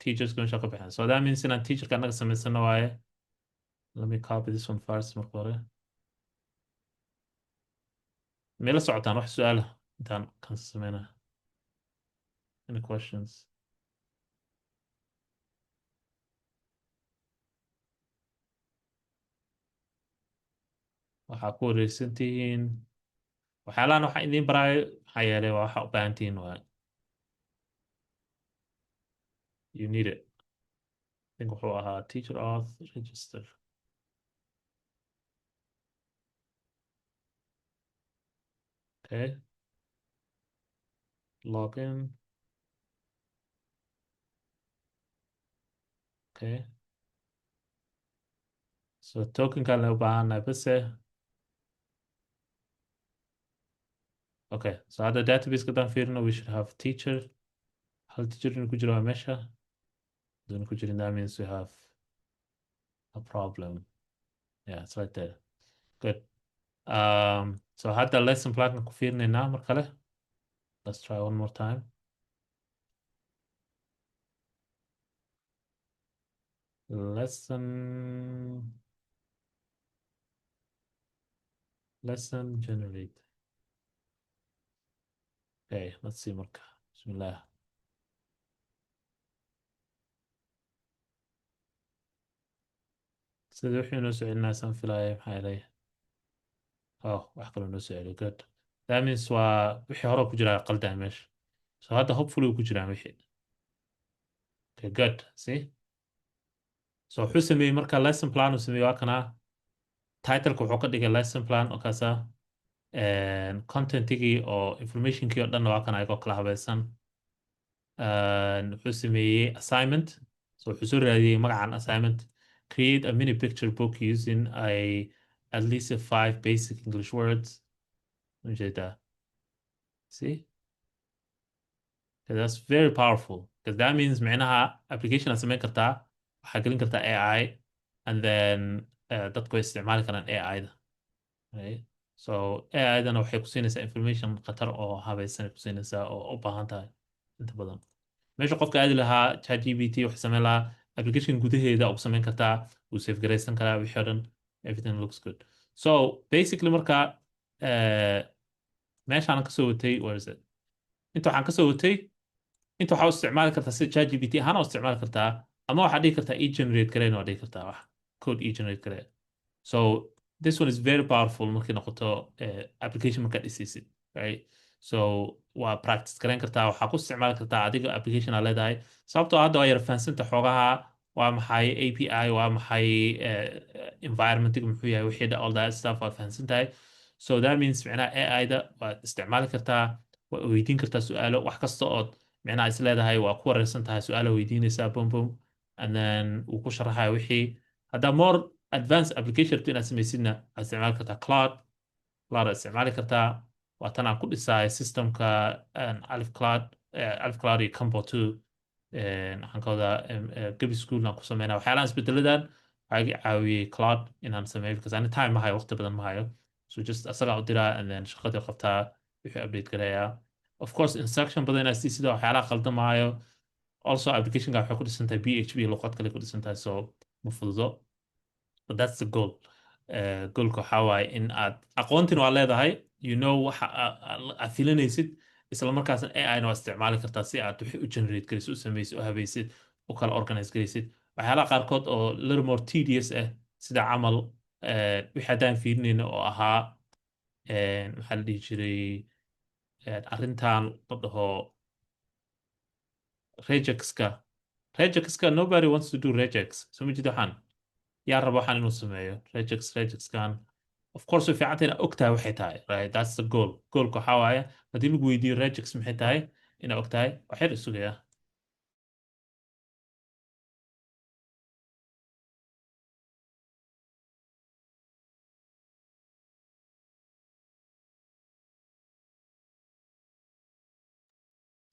teachers meesha ka baxeen so that means inaan teacherka annaga samaysano waaye let me copy this one first marka hore meela socotaan wax su-aala intaan kan sameynaa any questions waxaa ku wareegsan tihiin waxyaalahan waxaa idiin baraayo maxaa yeelay waa waxa u baahan tihiin waaye you need it I think wuxuu ahaa teacher auth register okay login Okay. So token kan u baahannahay base. Okay. So hadda database ka daan fiirino, we should have teacher. Hal teacher inuu ku jiro waa meesha. Haduu ku jirin, that means we have a problem. Yeah, it's right there. Good. So hadda lesson plan ku fiirinaynaa mar kale. Let's try one more time. Lesson generate. Okay, let's see marka. Bismillah. sida wixii noo soo celinaa san filaaya maxaa yeelay wax kaloo noo soo celiyo good. That means waa wixii hore ku jiraa qaldan meesha. So hadda hopefully wuu ku jiraan wixii. Okay, good. See? So wuxuu sameeyey marka lesson plan uu sameeyey waa kana. Titleka wuxuu ka dhigay lesson plan oo kaasa contentigii oo informationkii oo dhan waa kana ayagoo kala habaysan. Wuxuu sameeyey assignment. So wuxuu soo raadiyey magacan assignment. Create a mini picture book using at least 5 basic English words. Ujeedaa. See? Okay, that's very powerful because that means معناها application aad samayn kartaa waxaa gelin kartaa AI and then dadku way isticmaali karaan AI da. Right? So AI dana waxay ku siinaysaa information khatar oo habaysan ku siinaysaa oo u baahan tahay inta badan. meesha qofka aadi lahaa ChatGPT wax samayn lahaa application gudaheeda u samayn kartaa uu save garaysan karaa wixii oo dhan everything looks good. So basically marka meeshaan ka soo watay where is it inta waxaan ka soo watay inta waxaa u isticmaali kartaa sida ChatGPT ahaan u isticmaali kartaa ama waxaad dhihi kartaa e-generate gareen waa dhihi kartaa wax code e-generate garee. So this one is very powerful markay noqoto application markaad dhisaysid, right? So waa practice garayn kartaa waxaa ku isticmaali kartaa adiga application aa leedahay sababtoo hadda waa yara fahansanta xoogaha waa maxay API waa maxay environmentiga muxuu yahay wixii all that stuff waa fahansan tahay. So that means micnaha AI da waad isticmaali kartaa waa weydiin kartaa su'aalo wax kasta ood micnaha is leedahay waa ku wareersan tahay su'aalo weydiinaysaa bum bum and then uu ku sharaxaya wixii haddaa more advanced application rabto inaad samaysidna aad isticmaali kartaa cloud aad isticmaali kartaa waa tan aan ku dhisaay systemka alif cloud iyo combo 2 waxaan ka wadaa gabi school aan ku sameynaa waxyaalahan isbedeladan waxaa iga caawiyey cloud inaan sameeyo because ani time ma hayo waqti badan ma hayo so just asagaa u diraa and then shaqadii qabtaa wixii update garayaa of course instruction badan inaad sida waxyaalaha qaldamaayo also applicationka waxay ku dhisan tahay PHP luqad kale ku dhisan tahay so ma fududo but that's the goal. Goalka waxaa waaye in aad aqoontina waa leedahay you know waxa aad filanaysid isla markaasna AI-na waa isticmaali kartaa si aad wixii u generate garaysid u samaysid u habaysid u kala organize garaysid waxyaalaha qaarkood oo little more tedious ah sida camal wixii haddaan fiirinayna oo ahaa maxaa la dhihi jiray arrintan la dhaho regexka nobody wants to do regex so ma jid waxaan yaa raba waxaan inuu sameeyo regexkan of course way fiican tahay inaad ogtahay waxay tahay right that's the goalka waxaa waaye haddii lagu weydiiyo regex maxay tahay inaad ogtahay waxyar isugaya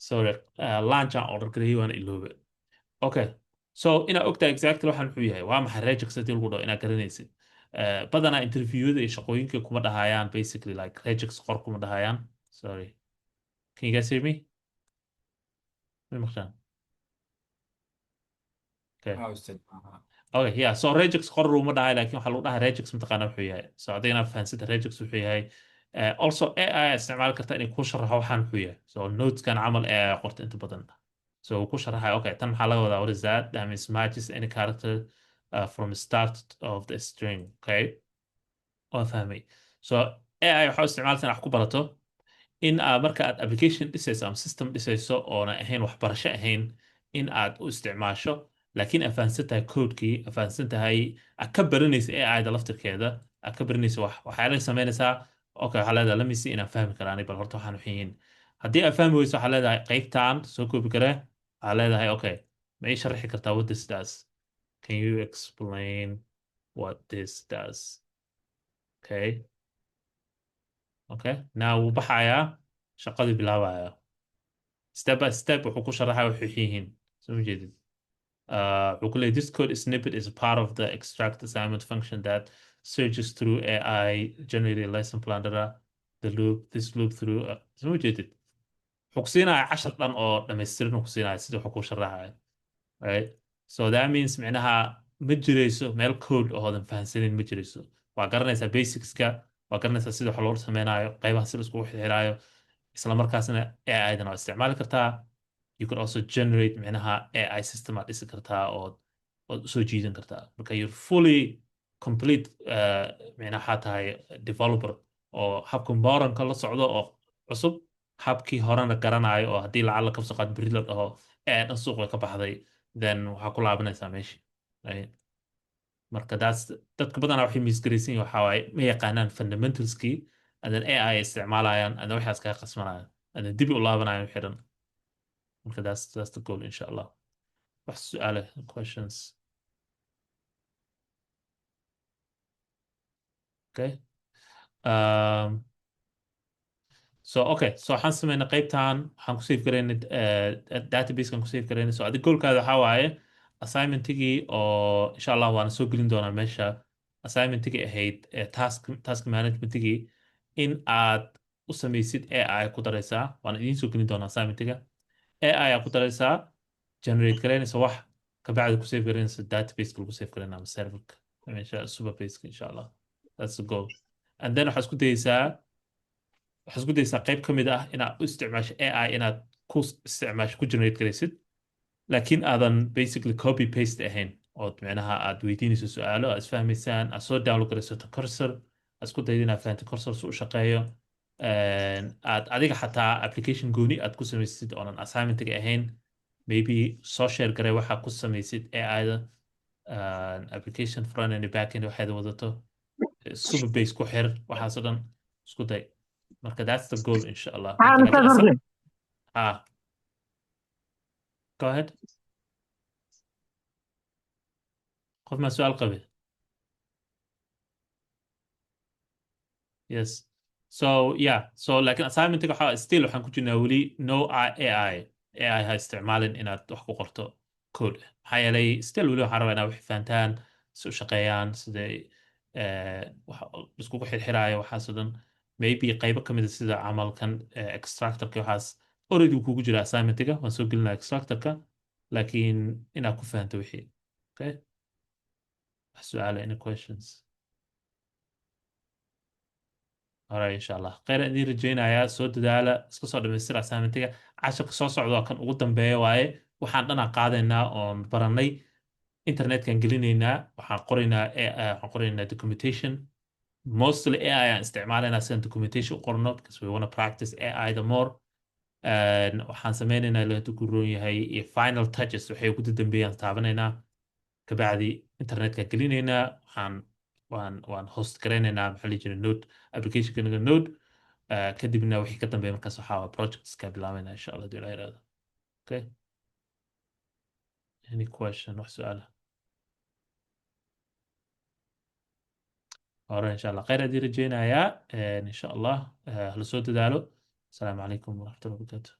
sorry lunch aan order gareeyey waana iloobe okay so inaad ogtahay exactly waxaan muxuu yahay waa maxay regex haddii lagu dhaho inaad garanaysid badanaa interviewada iyo shaqooyinka kuma dhahayaan basically like regex qor kuma dhahayaan sorry can you guys hear me ma maqshaan okay yeah so regex qor uma dhahay laakiin waxaa lagu dhahay regex mataqaana wuxuu yahay so adigana fahansanta regex wuxuu yahay also AI isticmaali karta inay ku sharaxo waxaan muxuu yahay so noteskan camal AI qorta inta badan so ku sharaxay okay tan maxaa laga wadaa what is that that means matches any character from start of the string okay waa fahmay so AI waxaa isticmaalta inaad wax ku barato in aad marka aad application dhisayso ama system dhisayso oona ahayn waxbarasho ahayn in aad u isticmaasho laakiin aad fahansan tahay codekii aad fahansan tahay aad ka baranaysa AI da laftirkeeda aad ka baranaysa waxyaalaha samaynaysaa okay waxaa leedahay let me see inaan fahmi karaan bal horta waxaan waxyihiin haddii aad fahmi weyso waxaa leedahay qaybtan soo koobi karee waxaa leedahay okay ma ii sharaxi kartaa what this does can you explain what this does? Okay. Okay. Now wuu baxayaa shaqadii bilaabaya. Step by step wuxuu ku sharaxaya waxay yihiin. Soo ma jeedid? Wuxuu ku leeyahay this code snippet is a part of the extract assignment function that searches through AI generated lesson plan the loop this loop through soo ma jeedid? Wuxuu ku siinaya cashar dhan oo dhammaystiran ku siinaya sida wuxuu ku sharaxaya. Right? So that means micnaha ma jirayso meel code oo hodan fahansanin ma jirayso. Waa garanaysaa basicska, waa garanaysaa sida wax loo sameynayo, qaybaha sida iskugu xirxirayo, isla markaasna AI-dan waa isticmaali kartaa. You could also generate micnaha AI system aad dhisi kartaa oo soo jiidan kartaa. Marka you're fully complete micnaha waxaa tahay developer oo habka modernka la socdo oo cusub, habkii horena garanayo oo haddii lacag la kabso qaad beri la dhaho AI dhan suuq way ka baxday, then waxaa ku laabanaysaa meeshii. Right? Marka dadka badanaa waxay misgaraysan yihiin waxaa waaye ma yaqaanaan fundamentalskii, and then AI ay isticmaalayaan, and then waxaas kaga qasmanayaan, and then dib u laabanayaan wixii dhan. Marka that's the goal insha Allah. Wax su'aale, questions? Okay. So okay, so waxaan sameynay qaybtan waxaan ku save garaynay database-kan ku save garaynay. So adiga goalkaada waxaa waaye assignmentigii oo insha Allah waana soo gelin doonaa meesha assignmentigii ahayd task managementigii in aad u samaysid AI ku daraysaa. Waan idiin soo gelin doonaa assignmentiga. AI aad ku daraysaa, generate garaynaysa wax, kabacdi ku save garaynaysa database-ka lagu save garaynaa ama serverka meesha superbase-ka insha Allah. That's the goal. And then waxaad isku daysaa qayb ka mid ah inaad u isticmaasho AI inaad ku isticmaasho ku generate garaysid, laakiin aadan basically copy paste ahayn ood micnaha aad weydiinayso su'aalo aad isfahmaysaan, aad soo download garaysato cursor, aad isku dayda inaad fahanto cursor si u shaqeeyo, aad adiga xataa application gooni aad ku samaysid oonan assignmentiga ahayn, maybe soo share garay waxaa ku samaysid AI-da application front and back end waxaad wadato superbase ku xir waxaasoo dhan isku day. Marka that's the goal insha Allah. Go ahead. qof ma su'aal qabe? Yes. So yeah, so laakiin assignmentiga waxaa still waxaan ku jirnaa weli no AI ha isticmaalin inaad wax ku qorto code. Maxaa yeelay still weli waxaan rabaa inaad wax fahantaan, si u shaqeeyaan, siday wax iskugu xirxiraayo waxaasoo dhan. Maybe qaybo ka mid a sida camalkan extractorka waxaas already wuu kugu jira assignmentiga, waan soo gelinaa extractorka, laakiin inaad ku fahanto wixii. Okay? wax su'aale, any questions? Alright, insha Allah. Khayr aan idiin rajaynayaa, soo dadaala, iska soo dhamaystira assignmentiga. Casharka soo socda waa kan ugu dambeeya waaye. Waxaan dhanaa qaadaynaa oon barannay. Internetkan gelinaynaa, waxaan qoraynaa documentation. Mostly AI aan isticmaalaynaa sidaan documentation u qorno, because we want to practice AI the more. Waxaan sameynaynaa ilaa intuu ku roon yahay iyo final touches waxay ugu dambeeyaan taabanaynaa. Kabacdi internetka gelinaynaa, waan host garaynaynaa maxaa la dhihi jiray node applicationka node, kadibna wixii ka dambeeya markaas waxaa waa projectska bilaabaynaa insha Allah hadii la yiraahdo. Okay? Any question, wax su'aal? hore insha Allah khayr adii rajaynayaa insha Allah hala soo dadaalo. Asalaamu calaykum waraxmatullahi wabarakaatuh.